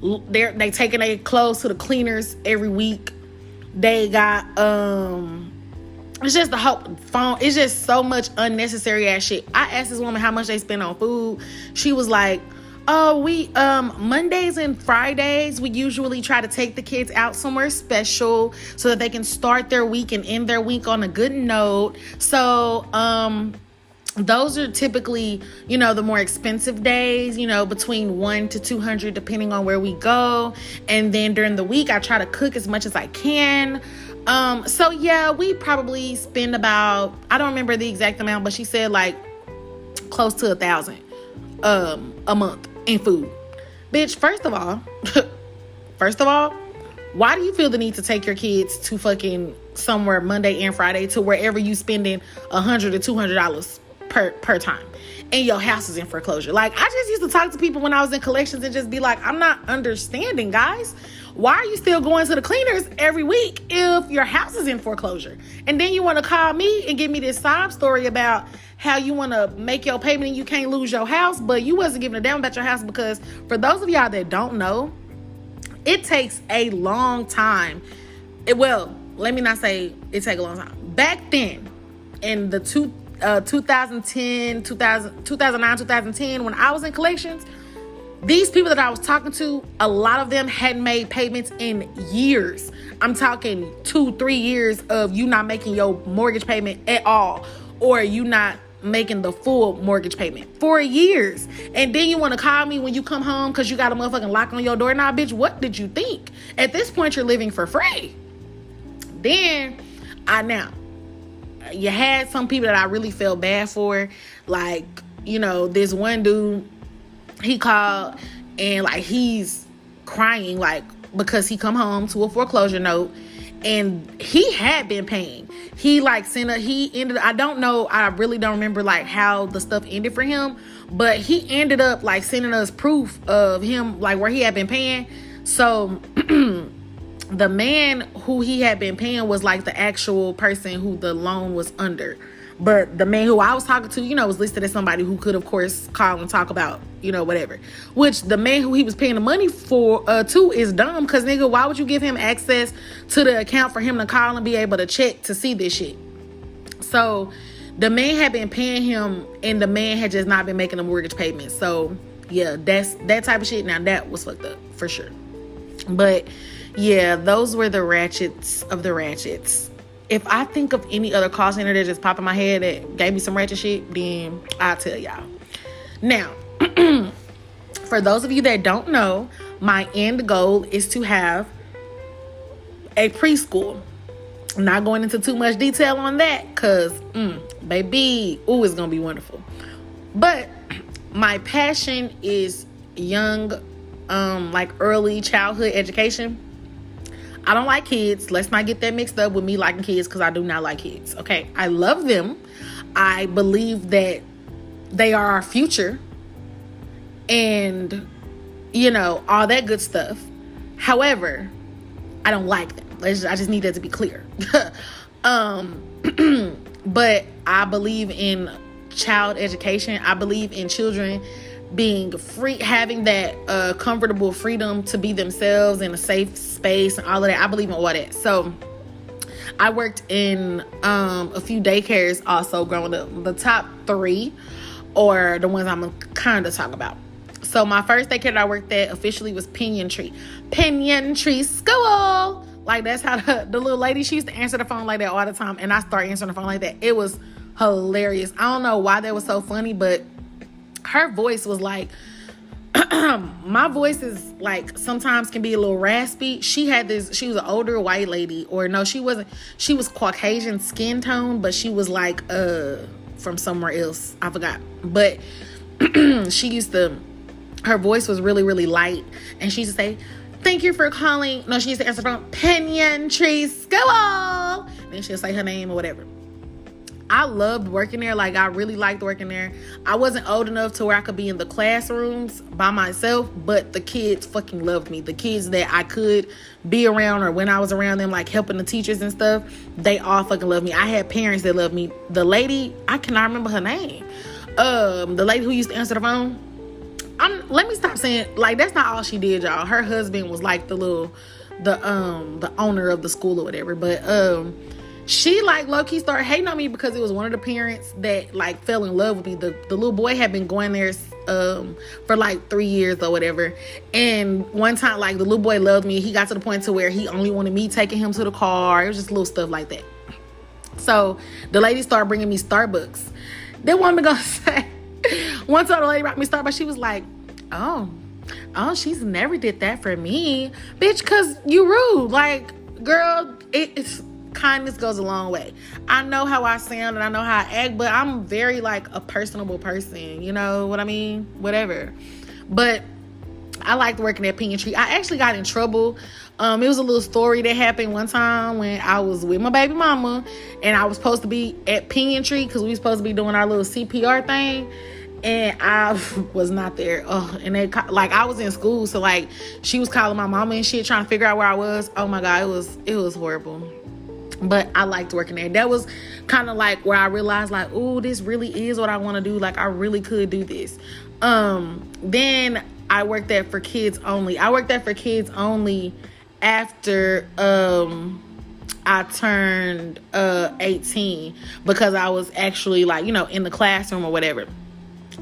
They taking their clothes to the cleaners every week. They got, it's just the whole phone. It's just so much unnecessary ass shit. I asked this woman how much they spend on food. She was like, oh, we Mondays and Fridays we usually try to take the kids out somewhere special so that they can start their week and end their week on a good note. So those are typically, the more expensive days, between $100 to $200 depending on where we go. And then during the week I try to cook as much as I can. So yeah, we probably spend about, I don't remember the exact amount, but she said like close to $1,000 a month in food. Bitch, first of all, why do you feel the need to take your kids to fucking somewhere Monday and Friday to wherever you spending $100 to $200 per time and your house is in foreclosure? Like, I just used to talk to people when I was in collections and just be like, I'm not understanding, guys. Why are you still going to the cleaners every week if your house is in foreclosure? And then you want to call me and give me this sob story about how you want to make your payment and you can't lose your house, but you wasn't giving a damn about your house. Because for those of y'all that don't know, it takes a long time. Let me not say it take a long time. Back then, in the 2009, 2010, when I was in collections, these people that I was talking to, a lot of them hadn't made payments in years. I'm talking 2-3 years of you not making your mortgage payment at all, or you not making the full mortgage payment for years. And then you want to call me when you come home because you got a motherfucking lock on your door. Nah, bitch, what did you think? At this point, you're living for free. Then, you had some people that I really felt bad for. Like, this one dude, he called and like he's crying like because he come home to a foreclosure note and he had been paying. He like I don't know, I really don't remember like how the stuff ended for him, but he ended up like sending us proof of him like where he had been paying. So the man who he had been paying was like the actual person who the loan was under. But the man who I was talking to, was listed as somebody who could, of course, call and talk about, whatever. Which the man who he was paying the money for to is dumb. Because, nigga, why would you give him access to the account for him to call and be able to check to see this shit? So the man had been paying him and the man had just not been making a mortgage payment. So, yeah, that's that type of shit. Now, that was fucked up for sure. But, yeah, those were the ratchets of the ratchets. If I think of any other call center that just popped in my head that gave me some ratchet shit, then I'll tell y'all. Now, for those of you that don't know, my end goal is to have a preschool. I'm not going into too much detail on that because, baby, it's going to be wonderful. But my passion is young, early childhood education. I don't like kids. Let's not get that mixed up with me liking kids, because I do not like kids. Okay, I love them. I believe that they are our future and, all that good stuff. However, I don't like them. I just need that to be clear. But I believe in child education. I believe in children being free, having that comfortable freedom to be themselves in a safe space and all of that. I believe in all that. So I worked in a few daycares also growing up. The top 3 are the ones I'm gonna kind of talk about. So my first daycare that I worked at officially was Pinion Tree School. Like, that's how the little lady, she used to answer the phone like that all the time, and I started answering the phone like that. It was hilarious. I don't know why that was so funny, but her voice was like, my voice is like sometimes can be a little raspy. She was an older white lady, or no, she wasn't. She was Caucasian skin tone, but she was like from somewhere else. I forgot. But her voice was really, really light, and she used to say, "Thank you for calling." No, she used to answer the phone, Pinion Tree School. And then she'll say her name or whatever. I loved working there. Like, I really liked working there. I wasn't old enough to where I could be in the classrooms by myself, but the kids fucking loved me. The kids that I could be around, or when I was around them, like helping the teachers and stuff, they all fucking loved me. I had parents that loved me. The lady, I cannot remember her name. The lady who used to answer the phone. Let me stop saying, like, that's not all she did, y'all. Her husband was like the owner of the school or whatever. But she like low-key started hating on me because it was one of the parents that like fell in love with me. The little boy had been going there for like 3 years or whatever. And one time, like, the little boy loved me. He got to the point to where he only wanted me taking him to the car. It was just little stuff like that. So the lady started bringing me Starbucks. Then one gonna say, one time the lady brought me Starbucks, she was like, oh, she's never did that for me. Bitch, cause you rude. Like, girl, it's kindness goes a long way. I know how I sound and I know how I act, but I'm very like a personable person. You know what I mean? Whatever. But I liked working at Pinion Tree. I actually got in trouble. It was a little story that happened one time when I was with my baby mama and I was supposed to be at Pinion Tree because we were supposed to be doing our little CPR thing. And I was not there. And they, like, I was in school, so like she was calling my mama and shit, trying to figure out where I was. Oh my God, it was horrible. But I liked working there. That was kind of like where I realized, like, ooh, this really is what I want to do. Like, I really could do this. Then I worked there for Kids Only. I worked there for Kids Only after I turned 18 because I was actually, like, you know, in the classroom or whatever.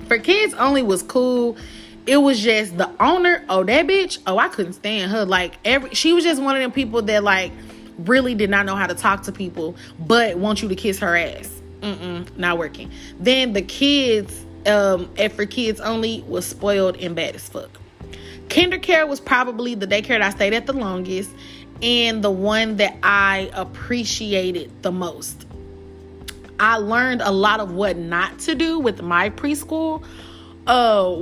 For Kids Only was cool. It was just the owner, that bitch, I couldn't stand her. Like, she was just one of them people that, like, really did not know how to talk to people, but want you to kiss her ass. Not working. Then the kids for Kids Only was spoiled and bad as fuck. KinderCare was probably the daycare that I stayed at the longest and the one that I appreciated the most. I learned a lot of what not to do with my preschool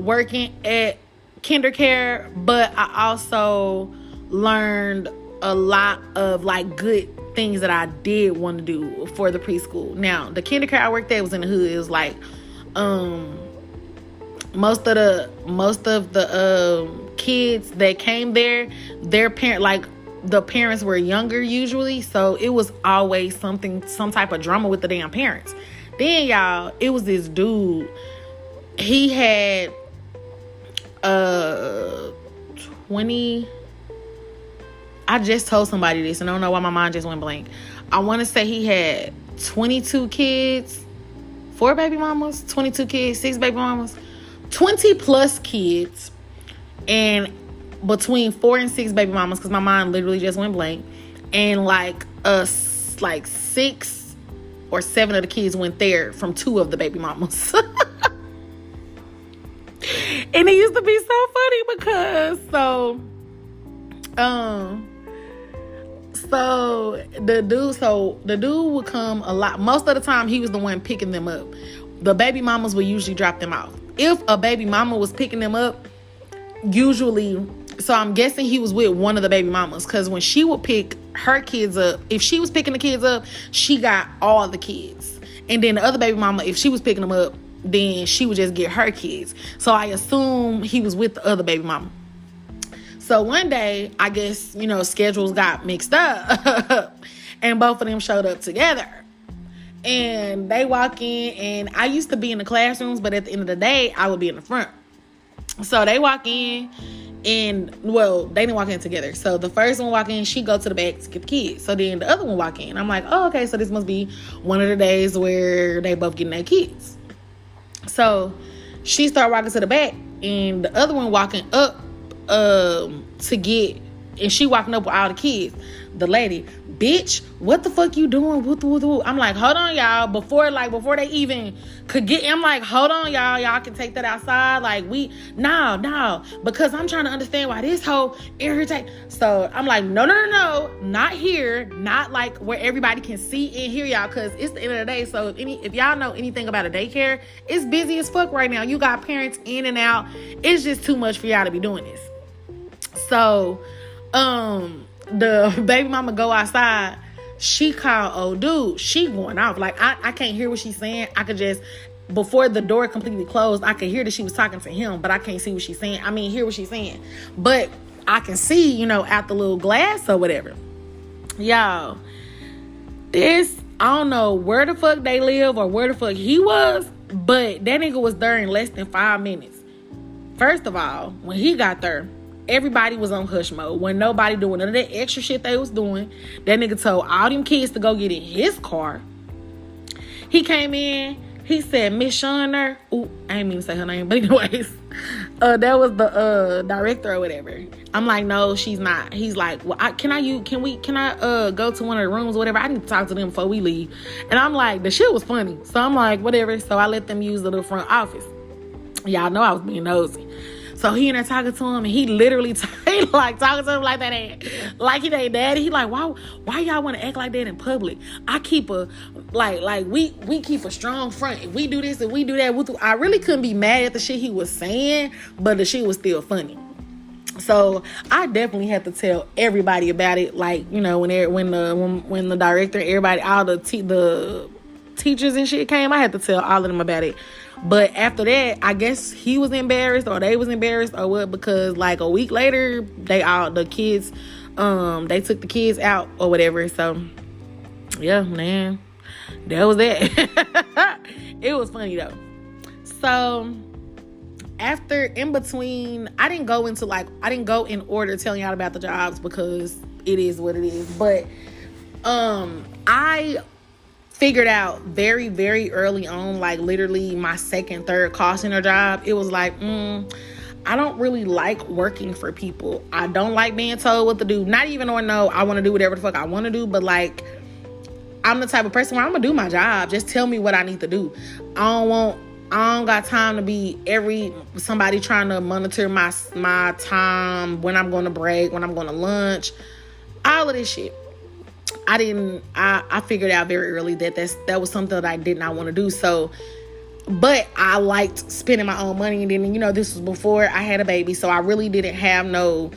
working at KinderCare, but I also learned a lot of like good things that I did want to do for the preschool. Now, the KinderCare I worked at was in the hood. It was like most of the kids that came there, their parent, like, the parents were younger usually, so it was always some type of drama with the damn parents. Then, y'all, it was this dude. He had 20. I just told somebody this, and I don't know why my mind just went blank. I want to say he had 22 kids, 4 baby mamas, 22 kids, 6 baby mamas, 20 plus kids, and between 4 and 6 baby mamas, because my mind literally just went blank. And like 6 or 7 of the kids went there from 2 of the baby mamas. And it used to be so funny because the dude would come a lot. Most of the time he was the one picking them up. The baby mamas would usually drop them off. If a baby mama was picking them up, usually, so I'm guessing he was with one of the baby mamas, because when she would pick her kids up, if she was picking the kids up, she got all the kids. And then the other baby mama, if she was picking them up, then she would just get her kids. So I assume he was with the other baby mama. So one day, I guess, you know, schedules got mixed up and both of them showed up together. And they walk in, and I used to be in the classrooms, but at the end of the day, I would be in the front. So they walk in, and, well, they didn't walk in together. So the first one walk in, she go to the back to get the kids. So then the other one walk in. I'm like, oh, okay, so this must be one of the days where they both getting their kids. So she started walking to the back, and the other one walking up to get, and she walking up with all the kids. The lady, bitch, what the fuck you doing? I'm like, hold on, y'all. Before they even could get, I'm like, hold on, y'all can take that outside. Like, no, because I'm trying to understand why this whole irritate. So I'm like, no, not here, not like where everybody can see and hear y'all, because it's the end of the day. So if y'all know anything about a daycare, it's busy as fuck right now. You got parents in and out. It's just too much for y'all to be doing this. So the baby mama go outside. she called old dude. She going off. Like, I can't hear what she's saying. I could just, before the door completely closed, I could hear that she was talking to him, but I can't see what she's saying. I mean, hear what she's saying. But I can see, you know, out the little glass or whatever. Y'all, this, I don't know where the fuck they live or where the fuck he was, but that nigga was there in less than 5 minutes. First of all, when he got there, everybody was on hush mode. When nobody doing none of that extra shit they was doing. That nigga told all them kids to go get in his car. He came in. He said, Miss Shonner. Ooh, I ain't mean to say her name, but anyways. That was the director or whatever. I'm like, no, she's not. He's like, well, can I go to one of the rooms or whatever? I need to talk to them before we leave. And I'm like, the shit was funny. So I'm like, whatever. So I let them use the little front office. Y'all know I was being nosy. So he in there talking to him, and he literally talking to him like that, like he ain't daddy. He like, why y'all want to act like that in public? I keep a we keep a strong front. If we do this and we do that, I really couldn't be mad at the shit he was saying, but the shit was still funny. So I definitely had to tell everybody about it. Like, you know, when the director, everybody, all the teachers and shit came, I had to tell all of them about it. But after that, I guess he was embarrassed or they was embarrassed or what, because like a week later, they took the kids out or whatever. So yeah, man, that was that. It was funny though. So after, in between, I didn't go in order telling y'all about the jobs because it is what it is. But I figured out very, very early on, like literally my second, third call center job, it was like, I don't really like working for people. I don't like being told what to do. Not even on no, I want to do whatever the fuck I want to do, but like, I'm the type of person where I'm gonna do my job. Just tell me what I need to do. I don't got time to be somebody trying to monitor my time, when I'm going to break, when I'm going to lunch, all of this shit. I figured out very early that was something that I did not want to do. So, but I liked spending my own money. And then, you know, this was before I had a baby. So I really didn't have no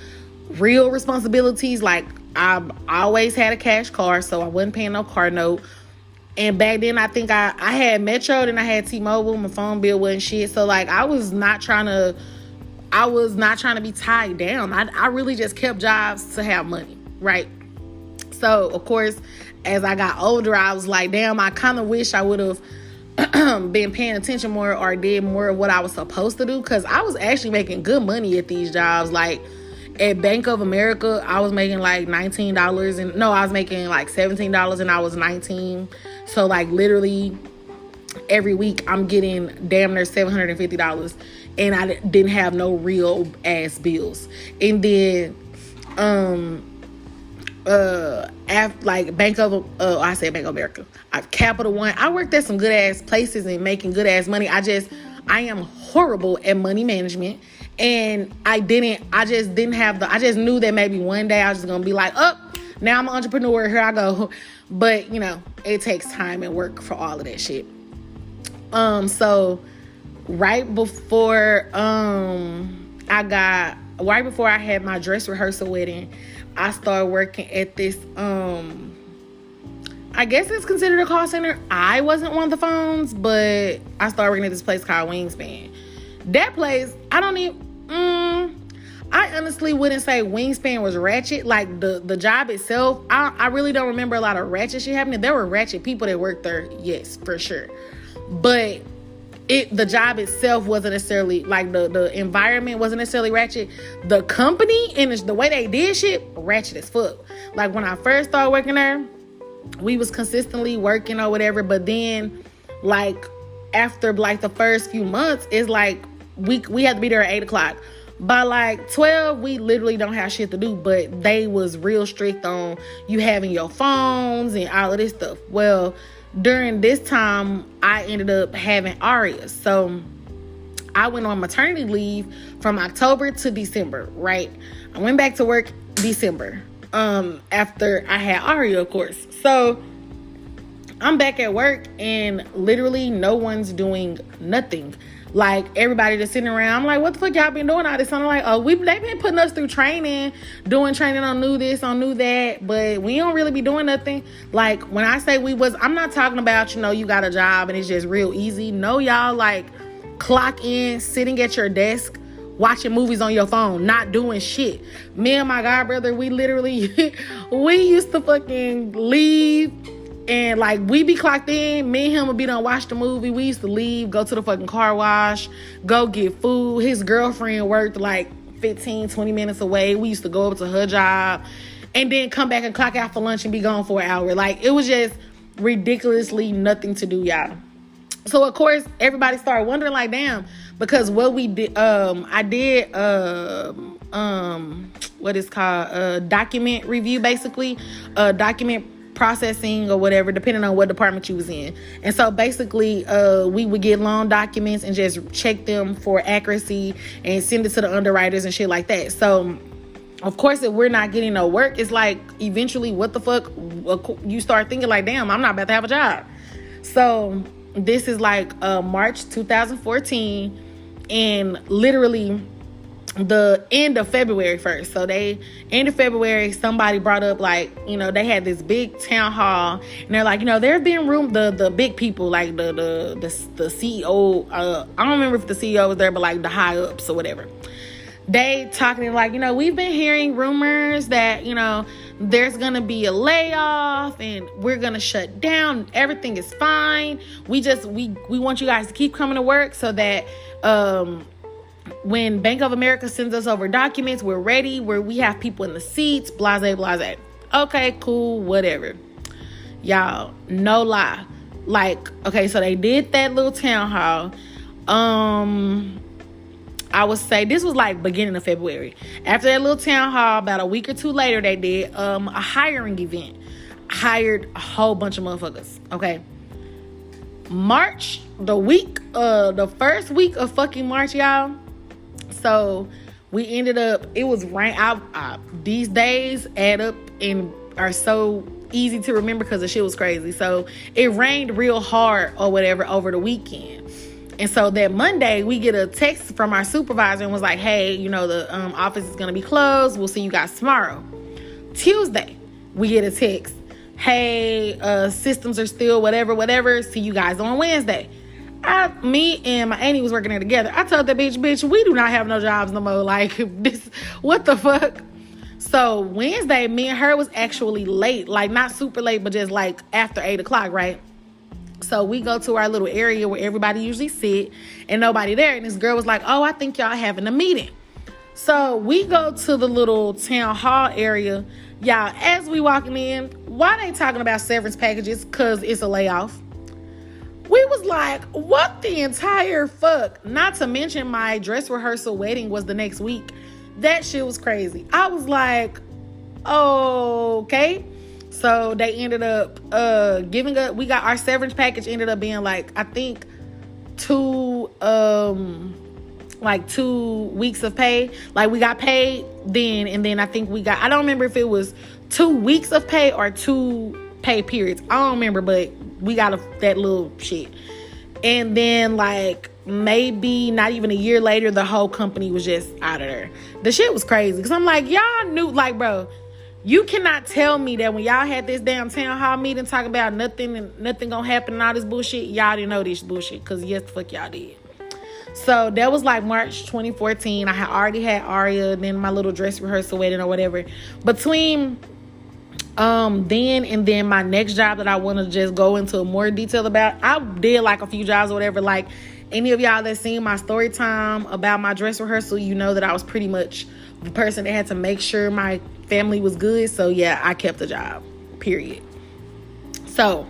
real responsibilities. Like, I always had a cash car, so I wasn't paying no car note. And back then, I think I had Metro, then I had T-Mobile. My phone bill wasn't shit. So, like, I was not trying to be tied down. I really just kept jobs to have money, right? So, of course, as I got older, I was like, damn, I kind of wish I would have been paying attention more or did more of what I was supposed to do, because I was actually making good money at these jobs. Like, at Bank of America, I was making like $19, and I was making like $17, and I was 19. So, like, literally every week I'm getting damn near $750, and I didn't have no real ass bills. And then after, like, I said Bank of America, Capital One, I worked at some good ass places and making good ass money. I am horrible at money management, and I just knew that maybe one day I was just gonna be like, now I'm an entrepreneur, here I go. But, you know, it takes time and work for all of that shit. So right before I had my dress rehearsal wedding, I started working at this, I guess it's considered a call center. I wasn't one of the phones, but I started working at this place called Wingspan. That place, I honestly wouldn't say Wingspan was ratchet. Like, the job itself, I really don't remember a lot of ratchet shit happening. There were ratchet people that worked there, yes, for sure. But the job itself wasn't necessarily, like, the environment wasn't necessarily ratchet. The company and the way they did shit, ratchet as fuck. Like, when I first started working there, we was consistently working or whatever, but then, like, after, like, the first few months, it's like, we had to be there at 8 o'clock. By, like, 12, we literally don't have shit to do, but they was real strict on you having your phones and all of this stuff. Well, during this time, I ended up having ARIA. So I went on maternity leave from October to December, right? I went back to work December, after I had ARIA, of course. So I'm back at work, and literally no one's doing nothing. Like, everybody just sitting around. I'm like, what the fuck y'all been doing all this? I'm like, oh, they've been putting us through training, doing training on new this, on new that, but we don't really be doing nothing. Like, when I say I'm not talking about, you got a job and it's just real easy. No, y'all, like, clock in, sitting at your desk, watching movies on your phone, not doing shit. Me and my god brother, we literally, we used to fucking leave. And, like, we be clocked in. Me and him would be done watch the movie. We used to leave, go to the fucking car wash, go get food. His girlfriend worked, like, 15, 20 minutes away. We used to go up to her job and then come back and clock out for lunch and be gone for an hour. Like, it was just ridiculously nothing to do, y'all. So, of course, everybody started wondering, like, damn, because what we did, I did, what is called, document review, basically, document processing or whatever, depending on what department you was in. And so basically we would get loan documents and just check them for accuracy and send it to the underwriters and shit like that. So of course, if we're not getting no work, it's like eventually what the fuck, you start thinking like, damn, I'm not about to have a job. So this is like March 2014, and literally the end of February 1st. So end of February, somebody brought up, like, they had this big town hall, and they're like, there's been room, the big people, like the CEO, I don't remember if the CEO was there, but like the high ups or whatever. They talking like, we've been hearing rumors that, there's gonna be a layoff and we're gonna shut down. Everything is fine. We want you guys to keep coming to work so that when Bank of America sends us over documents, we're ready, where we have people in the seats, blase, blase. Okay, cool, whatever. Y'all, no lie. Like, okay, so they did that little town hall. I would say this was like beginning of February. After that little town hall, about a week or two later, they did a hiring event. Hired a whole bunch of motherfuckers. Okay. March, the first week of fucking March, y'all. So we ended up, it was rain. These days add up and are so easy to remember because the shit was crazy. So it rained real hard or whatever over the weekend. And so that Monday, we get a text from our supervisor and was like, hey, the office is going to be closed. We'll see you guys tomorrow. Tuesday, we get a text. Hey, systems are still whatever. See you guys on Wednesday. Me and my auntie was working there together. I told that bitch, we do not have no jobs no more. Like, this, what the fuck? So Wednesday, me and her was actually late. Like, not super late, but just like after 8 o'clock, right? So we go to our little area where everybody usually sit and nobody there. And this girl was like, oh, I think y'all having a meeting. So we go to the little town hall area. Y'all, as we walking in, why they talking about severance packages? Because it's a layoff. We was like, what the entire fuck? Not to mention my dress rehearsal wedding was the next week. That shit was crazy. I was like, okay. So they ended up giving up. We got our severance package ended up being like, I think 2 weeks of pay. Like, we got paid then, and then I think I don't remember if it was 2 weeks of pay or 2 pay periods. I don't remember, but we got that little shit. And then, like, maybe not even a year later, the whole company was just out of there. The shit was crazy. Because I'm like, y'all knew, like, bro, you cannot tell me that when y'all had this damn town hall meeting talking about nothing and nothing gonna happen and all this bullshit, y'all didn't know this bullshit. Because yes, the fuck y'all did. So that was like March 2014. I had already had Aria and then my little dress rehearsal wedding or whatever. Between then and then my next job that I want to just go into more detail about, I did like a few jobs or whatever. Like, any of y'all that seen my story time about my dress rehearsal, you know that I was pretty much the person that had to make sure my family was good. So yeah, I kept the job, period. So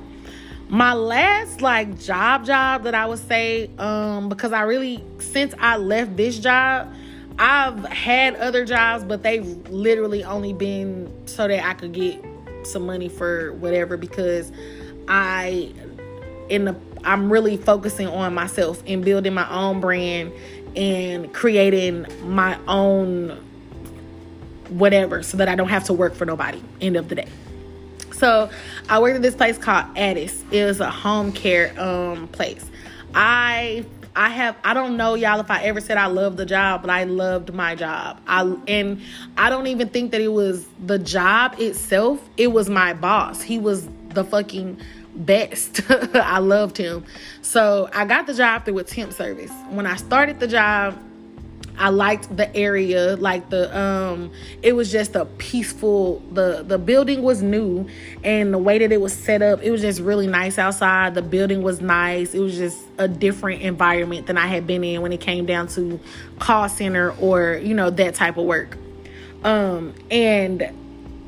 my last like job that I would say, because I really, since I left this job, I've had other jobs, but they've literally only been so that I could get some money for whatever, because I'm really focusing on myself and building my own brand and creating my own whatever, so that I don't have to work for nobody end of the day. So I worked at this place called Addis. It was a home care place. I I don't know, y'all, if I ever said I loved the job, but I loved my job. And I don't even think that it was the job itself. It was my boss. He was the fucking best. I loved him. So I got the job through a temp service. When I started the job, I liked the area, like it was just a peaceful, the building was new, and the way that it was set up, it was just really nice outside. The building was nice. It was just a different environment than I had been in when it came down to call center or, that type of work. And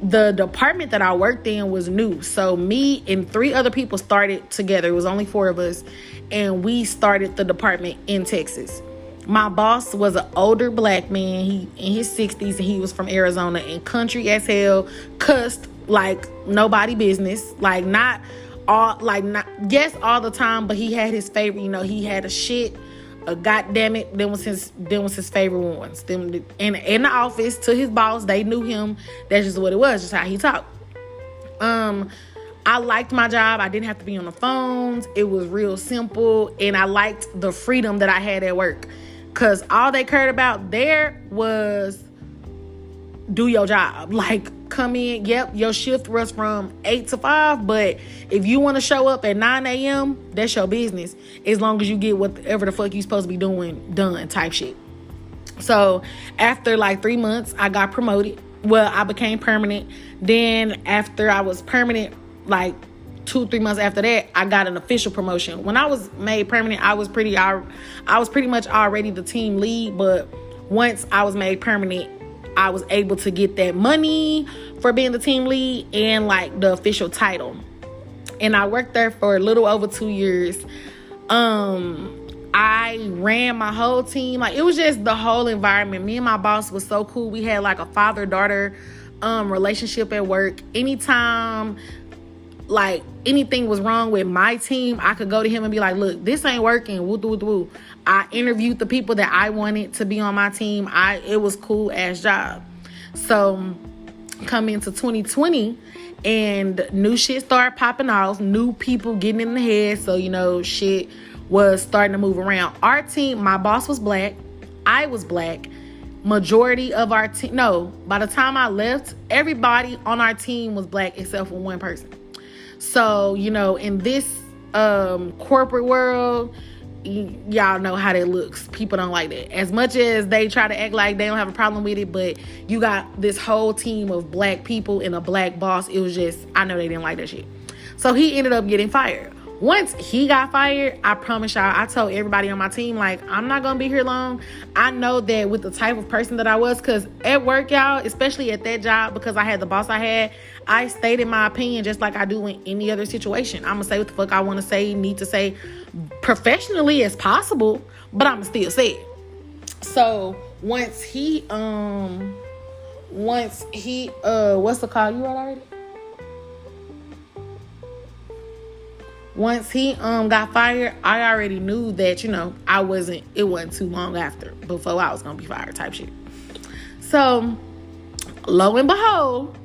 the department that I worked in was new. So me and 3 other people started together. It was only 4 of us, and we started the department in Texas. My boss was an older black man. He in his 60s, and he was from Arizona, and country as hell, cussed like nobody business. Like not all the time, but he had his favorite, he had a goddamn it, them was his favorite ones. Them in the office to his boss, they knew him. That's just what it was, just how he talked. I liked my job. I didn't have to be on the phones. It was real simple, and I liked the freedom that I had at work. Because all they cared about there was do your job. Like, come in. Yep, your shift was from 8 to 5. But if you want to show up at 9 a.m., that's your business. As long as you get whatever the fuck you supposed to be doing done type shit. So after like 3 months, I got promoted. Well, I became permanent. Then after I was permanent, like 2-3 months after that, I got an official promotion. When I was made permanent, I was pretty much already the team lead, but once I was made permanent, I was able to get that money for being the team lead and like the official title. And I worked there for a little over 2 years. I ran my whole team. Like, it was just the whole environment. Me and my boss was so cool. We had like a father-daughter relationship at work. Anytime like anything was wrong with my team, I could go to him and be like, look, this ain't working. Woo, woo, woo. I interviewed the people that I wanted to be on my team. It was cool ass job. So come into 2020 and new shit started popping off, new people getting in the head. So, shit was starting to move around. Our team, my boss was black. I was black. Majority of our team, by the time I left, everybody on our team was black except for one person. So, in this corporate world, y'all know how that looks. People don't like that. As much as they try to act like they don't have a problem with it, but you got this whole team of black people and a black boss. It was just, I know they didn't like that shit. So he ended up getting fired. Once he got fired, I promise y'all, I told everybody on my team, like, I'm not going to be here long. I know that with the type of person that I was, because at work, y'all, especially at that job, because I had the boss I had, I stated my opinion just like I do in any other situation. I'm going to say what the fuck I want to say, need to say, professionally as possible, but I'm going to still say it. So once he, what's the call? You already? Once he got fired, I already knew that, it wasn't too long before I was going to be fired type shit. So, lo and behold,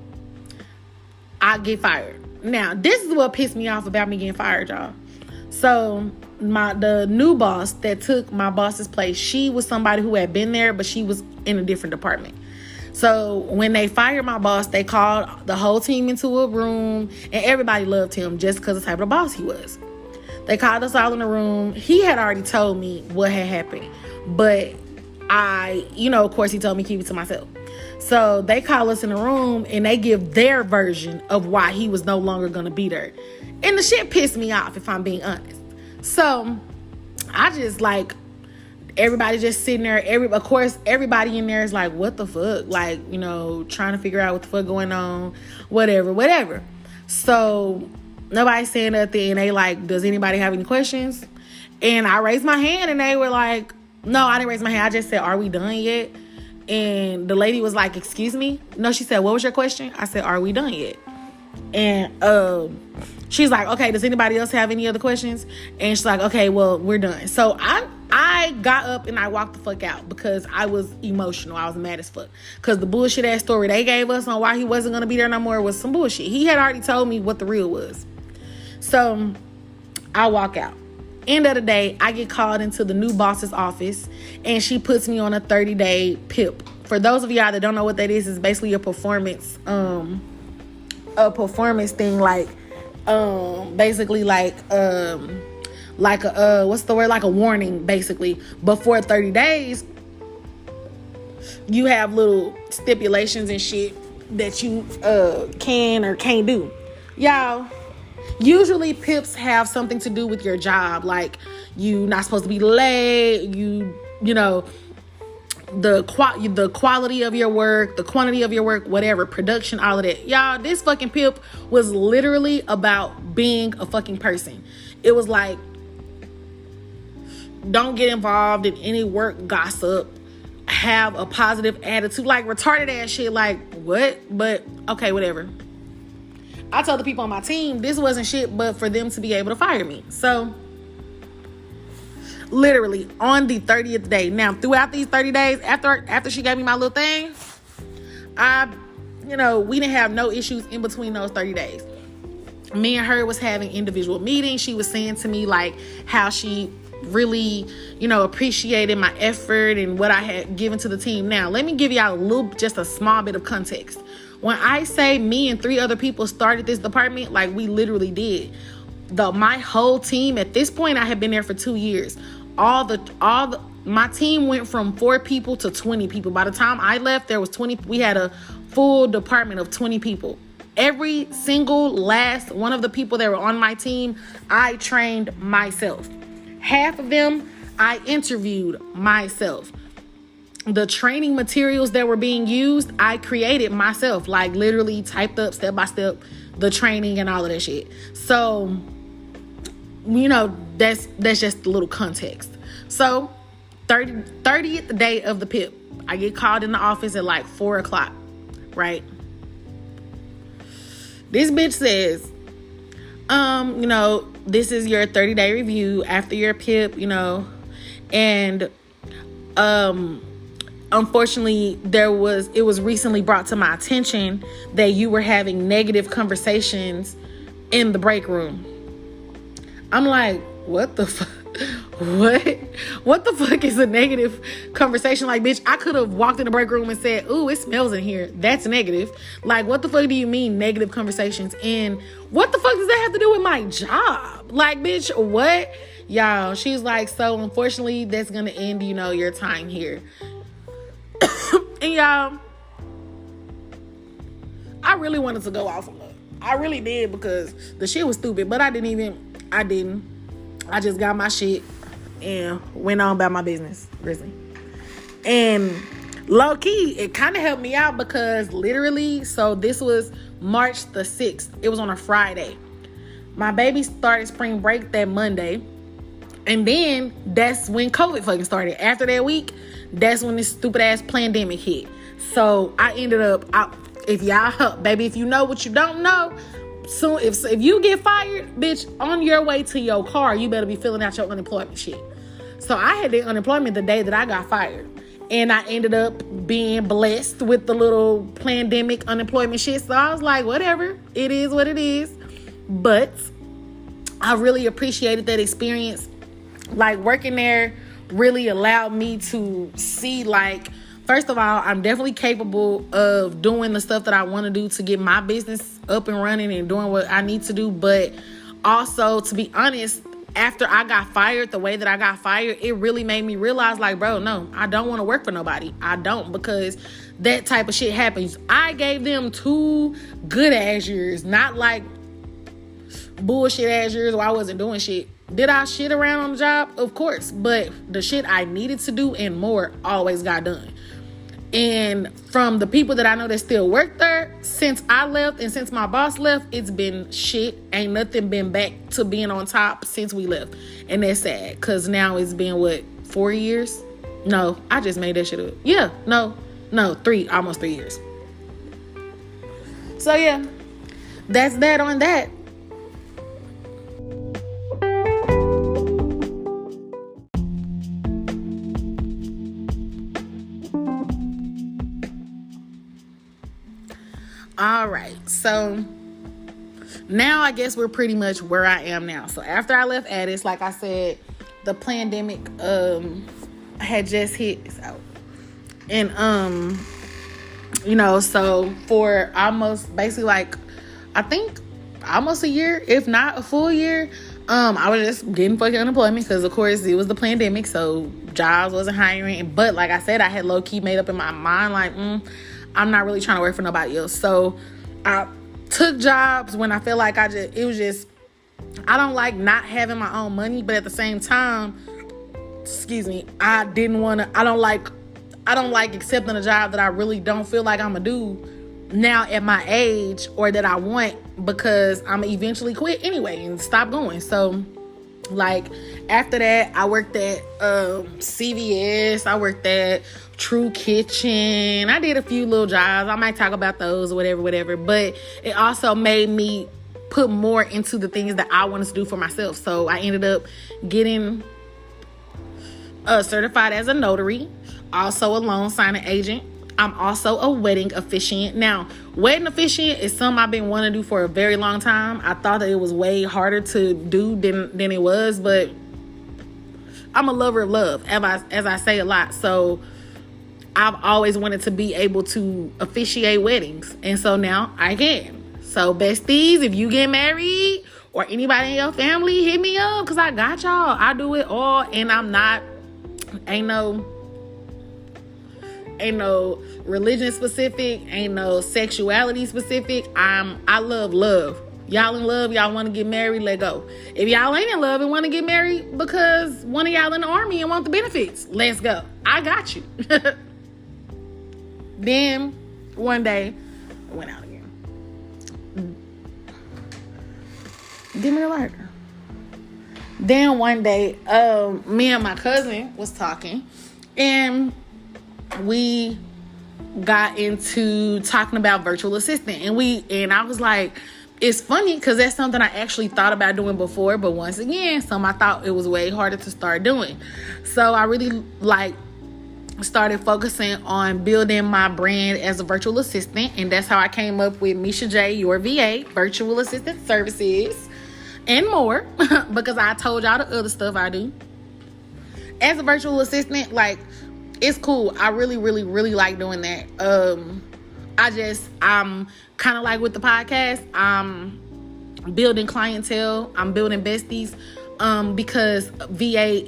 I get fired. Now, this is what pissed me off about me getting fired, y'all. So, the new boss that took my boss's place, she was somebody who had been there, but she was in a different department. So when they fired my boss, they called the whole team into a room, and everybody loved him just because of the type of boss he was. They called us all in the room. He had already told me what had happened, but of course he told me keep it to myself. So they call us in the room and they give their version of why he was no longer going to be there. And the shit pissed me off, if I'm being honest. So I just everybody just sitting there. Of course, everybody in there is like, what the fuck? Trying to figure out what the fuck going on. Whatever. So nobody's saying nothing. And they like, does anybody have any questions? And I raised my hand and they were like, no, I didn't raise my hand. I just said, are we done yet? And the lady was like, excuse me? No, she said, what was your question? I said, are we done yet? And she's like, okay, does anybody else have any other questions? And she's like, okay, well, we're done. So I got up and I walked the fuck out because I was emotional. I was mad as fuck. Because the bullshit ass story they gave us on why he wasn't going to be there no more was some bullshit. He had already told me what the real was. So I walk out. End of the day, I get called into the new boss's office, and she puts me on a 30-day PIP. For those of y'all that don't know what that is, it's basically a performance thing, like basically like a what's the word, like a warning, basically. Before 30 days, you have little stipulations and shit that you can or can't do. Y'all, usually PIPs have something to do with your job, like you not supposed to be late, you know, the quality of your work, the quantity of your work, whatever, production, all of that. Y'all, this fucking PIP was literally about being a fucking person. It was like, don't get involved in any work gossip, have a positive attitude, like retarded ass shit, like what? But okay, whatever. I told the people on my team this wasn't shit but for them to be able to fire me. So literally on the 30th day. Now, throughout these 30 days, after she gave me my little thing, we didn't have no issues in between those 30 days. Me and her was having individual meetings. She was saying to me like how she really, appreciated my effort and what I had given to the team. Now, let me give y'all just a small bit of context. When I say me and 3 other people started this department, like we literally did. My whole team at this point, I had been there for 2 years. My team went from 4 people to 20 people. By the time I left, there was 20. We had a full department of 20 people. Every single last one of the people that were on my team, I trained myself. Half of them, I interviewed myself. The training materials that were being used, I created myself, like literally typed up step by step the training and all of that shit. So, that's just a little context. So 30th day of the PIP, I get called in the office at like 4:00, right? This bitch says, this is your 30-day review after your PIP, and unfortunately it was recently brought to my attention that you were having negative conversations in the break room. I'm like, what the fuck? What the fuck is a negative conversation? Like, bitch, I could have walked in the break room and said, ooh, it smells in here. That's negative. Like, what the fuck do you mean negative conversations? And what the fuck does that have to do with my job? Like, bitch, what? Y'all, she's like, so unfortunately, that's going to end, your time here. And y'all, I really wanted to go off on her. I really did, because the shit was stupid, but I didn't. I just got my shit and went on about my business, Grizzly. And low key, it kind of helped me out because literally, so this was March the 6th. It was on a Friday. My baby started spring break that Monday. And then that's when COVID fucking started. After that week, that's when this stupid ass pandemic hit. So I ended up, if you know what you don't know, so if you get fired, bitch, on your way to your car, you better be filling out your unemployment shit. So I had the unemployment the day that I got fired. And I ended up being blessed with the little pandemic unemployment shit. So I was like, whatever, it is what it is. But I really appreciated that experience. Like, working there really allowed me to see, like, first of all, I'm definitely capable of doing the stuff that I want to do to get my business up and running and doing what I need to do. But also, to be honest, after I got fired, the way that I got fired, it really made me realize, like, bro, no, I don't want to work for nobody. I don't, because that type of shit happens. I gave them 2 good ass years, not like bullshit ass years where I wasn't doing shit. Did I shit around on the job? Of course. But the shit I needed to do and more always got done. And from the people that I know that still work there, since I left and since my boss left, it's been shit. Ain't nothing been back to being on top since we left. And that's sad, because now it's been, 4 years? No, I just made that shit up. Yeah, no, 3, almost 3 years. So yeah, that's that on that. All right, so now I guess we're pretty much where I am now. So after I left Addis, like I said, the pandemic had just hit. So, and so for almost basically like I think almost a year, if not a full year, I was just getting fucking unemployment because of course it was the pandemic, so jobs wasn't hiring. But like I said, I had low key made up in my mind like I'm not really trying to work for nobody else. So I took jobs when I feel like I don't like not having my own money, but at the same time, I don't like accepting a job that I really don't feel like I'm gonna do now at my age or that I want, because I'm gonna eventually quit anyway and stop going. So like after that, I worked at CVS, I worked at True Kitchen. I did a few little jobs. I might talk about those or whatever. But it also made me put more into the things that I wanted to do for myself. So I ended up getting certified as a notary, also a loan signing agent. I'm also a wedding officiant. Now, wedding officiant is something I've been wanting to do for a very long time. I thought that it was way harder to do than it was, but I'm a lover of love, as I say a lot. So I've always wanted to be able to officiate weddings, and so now I can. So besties, if you get married or anybody in your family, hit me up because I got y'all. I do it all, and ain't no religion specific, ain't no sexuality specific. I love. Y'all in love, y'all want to get married, let go. If y'all ain't in love and want to get married because one of y'all in the army and want the benefits, let's go. I got you. Then one day, I went out again. Give me a lighter. Then one day, me and my cousin was talking, and we got into talking about virtual assistant, and I was like, it's funny because that's something I actually thought about doing before, but once again, something I thought it was way harder to start doing. So I really started focusing on building my brand as a virtual assistant, and that's how I came up with Misha J, your VA, virtual assistant services, and more, because I told y'all the other stuff I do. As a virtual assistant, it's cool. I really, really, really like doing that. I'm kind of like with the podcast, I'm building clientele, I'm building besties, because VA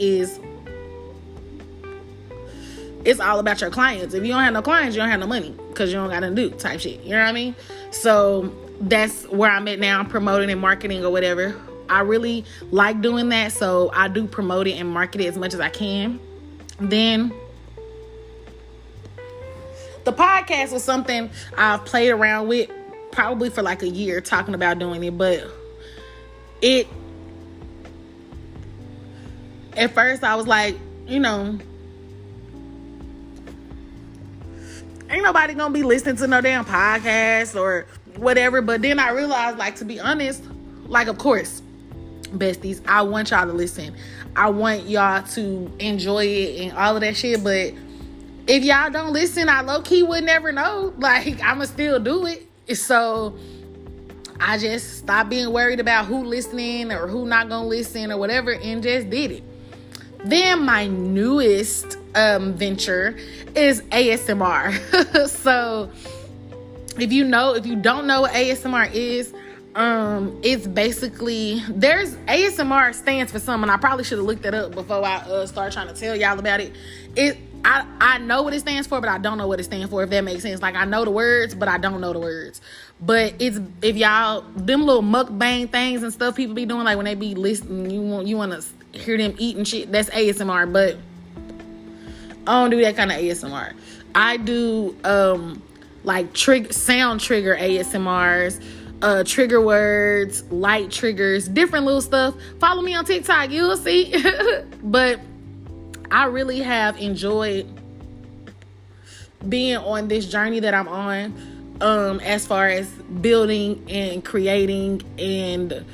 it's all about your clients. If you don't have no clients, you don't have no money because you don't got nothing to do type shit. You know what I mean? So that's where I'm at now. I'm promoting and marketing or whatever. I really like doing that, so I do promote it and market it as much as I can. Then the podcast was something I've played around with probably for like a year, talking about doing it, but at first I was like, ain't nobody gonna be listening to no damn podcast or whatever. But then I realized, to be honest, of course, besties, I want y'all to listen. I want y'all to enjoy it and all of that shit. But if y'all don't listen, I low-key would never know. I'ma still do it. So I just stopped being worried about who listening or who not gonna listen or whatever, and just did it. Then my newest venture is ASMR. So if you don't know what ASMR is, it's basically, ASMR stands for something. I probably should have looked that up before I start trying to tell y'all about it. I know what it stands for, but I don't know what it stands for, if that makes sense. I know the words, but I don't know the words. But it's, if y'all, them little mukbang things and stuff people be doing, when they be listening, you want to hear them eat and shit, that's ASMR. But I don't do that kind of ASMR. I do sound trigger ASMRs, trigger words, light triggers, different little stuff. Follow me on TikTok, you'll see. But I really have enjoyed being on this journey that I'm on, as far as building and creating and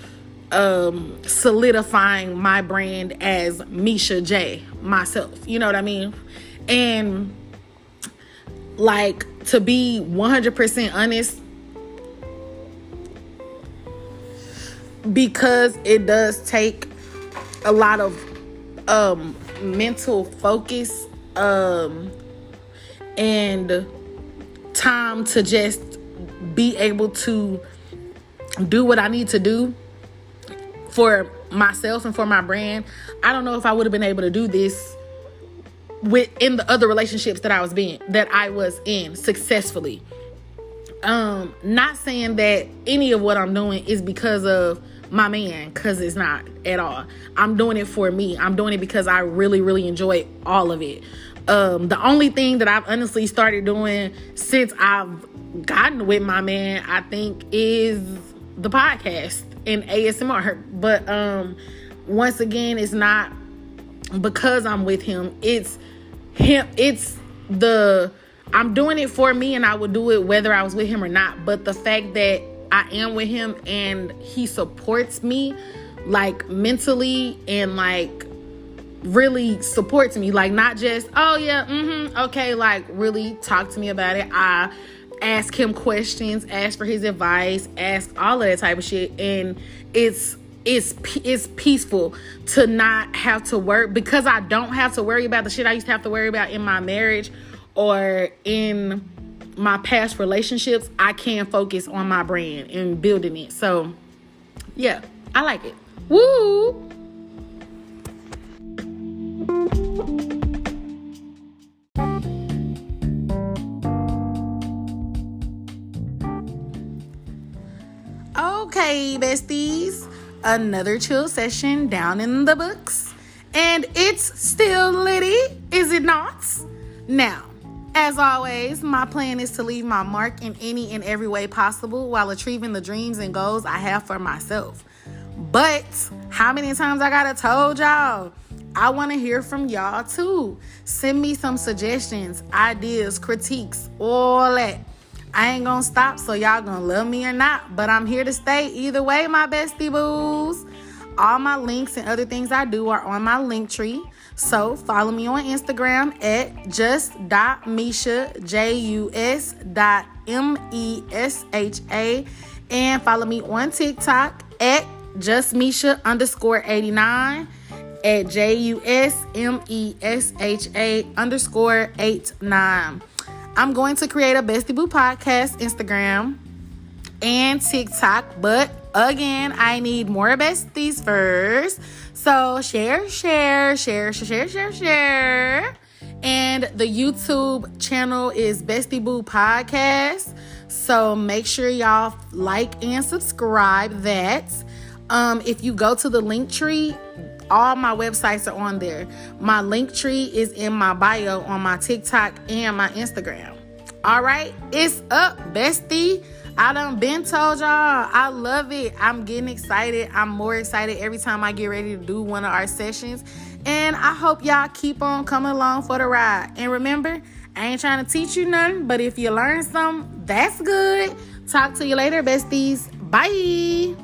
solidifying my brand as Misha J, myself. You know what I mean? And to be 100% honest, because it does take a lot of mental focus and time to just be able to do what I need to do for myself and for my brand. I don't know if I would have been able to do this in the other relationships that I was in successfully. Not saying that any of what I'm doing is because of my man, because it's not at all. I'm doing it for me. I'm doing it because I really, really enjoy all of it. The only thing that I've honestly started doing since I've gotten with my man, I think, is the podcast and ASMR. But once again, it's not because I'm with him. I'm doing it for me, and I would do it whether I was with him or not. But the fact that I am with him and he supports me, like, mentally, and like really supports me, like, not just, oh yeah, okay, like, really talk to me about it. I ask him questions, ask for his advice, ask all of that type of shit, and it's peaceful to not have to worry, because I don't have to worry about the shit I used to have to worry about in my marriage or in my past relationships. I can focus on my brand and building it. So yeah, I like it. Woo! Okay, besties, another chill session down in the books, and it's still litty, is it not? Now, as always, my plan is to leave my mark in any and every way possible while achieving the dreams and goals I have for myself. But how many times I gotta told y'all? I want to hear from y'all too. Send me some suggestions, ideas, critiques, all that. I ain't gonna stop, so y'all gonna love me or not, but I'm here to stay either way, my bestie boos. All my links and other things I do are on my link tree. So follow me on Instagram at just.mesha, just.mesha, and follow me on TikTok at justmesha_89, at JUSMESHA_89. I'm going to create a Bestie Boo podcast Instagram and TikTok, but again, I need more besties first. So share. And the YouTube channel is Bestie Boo Podcast. So make sure y'all like and subscribe that. If you go to the link tree, all my websites are on there. My link tree is in my bio on my TikTok and my Instagram. All right, it's up, bestie. I done been told y'all, I love it. I'm getting excited. I'm more excited every time I get ready to do one of our sessions. And I hope y'all keep on coming along for the ride. And remember, I ain't trying to teach you nothing, but if you learn something, that's good. Talk to you later, besties. Bye.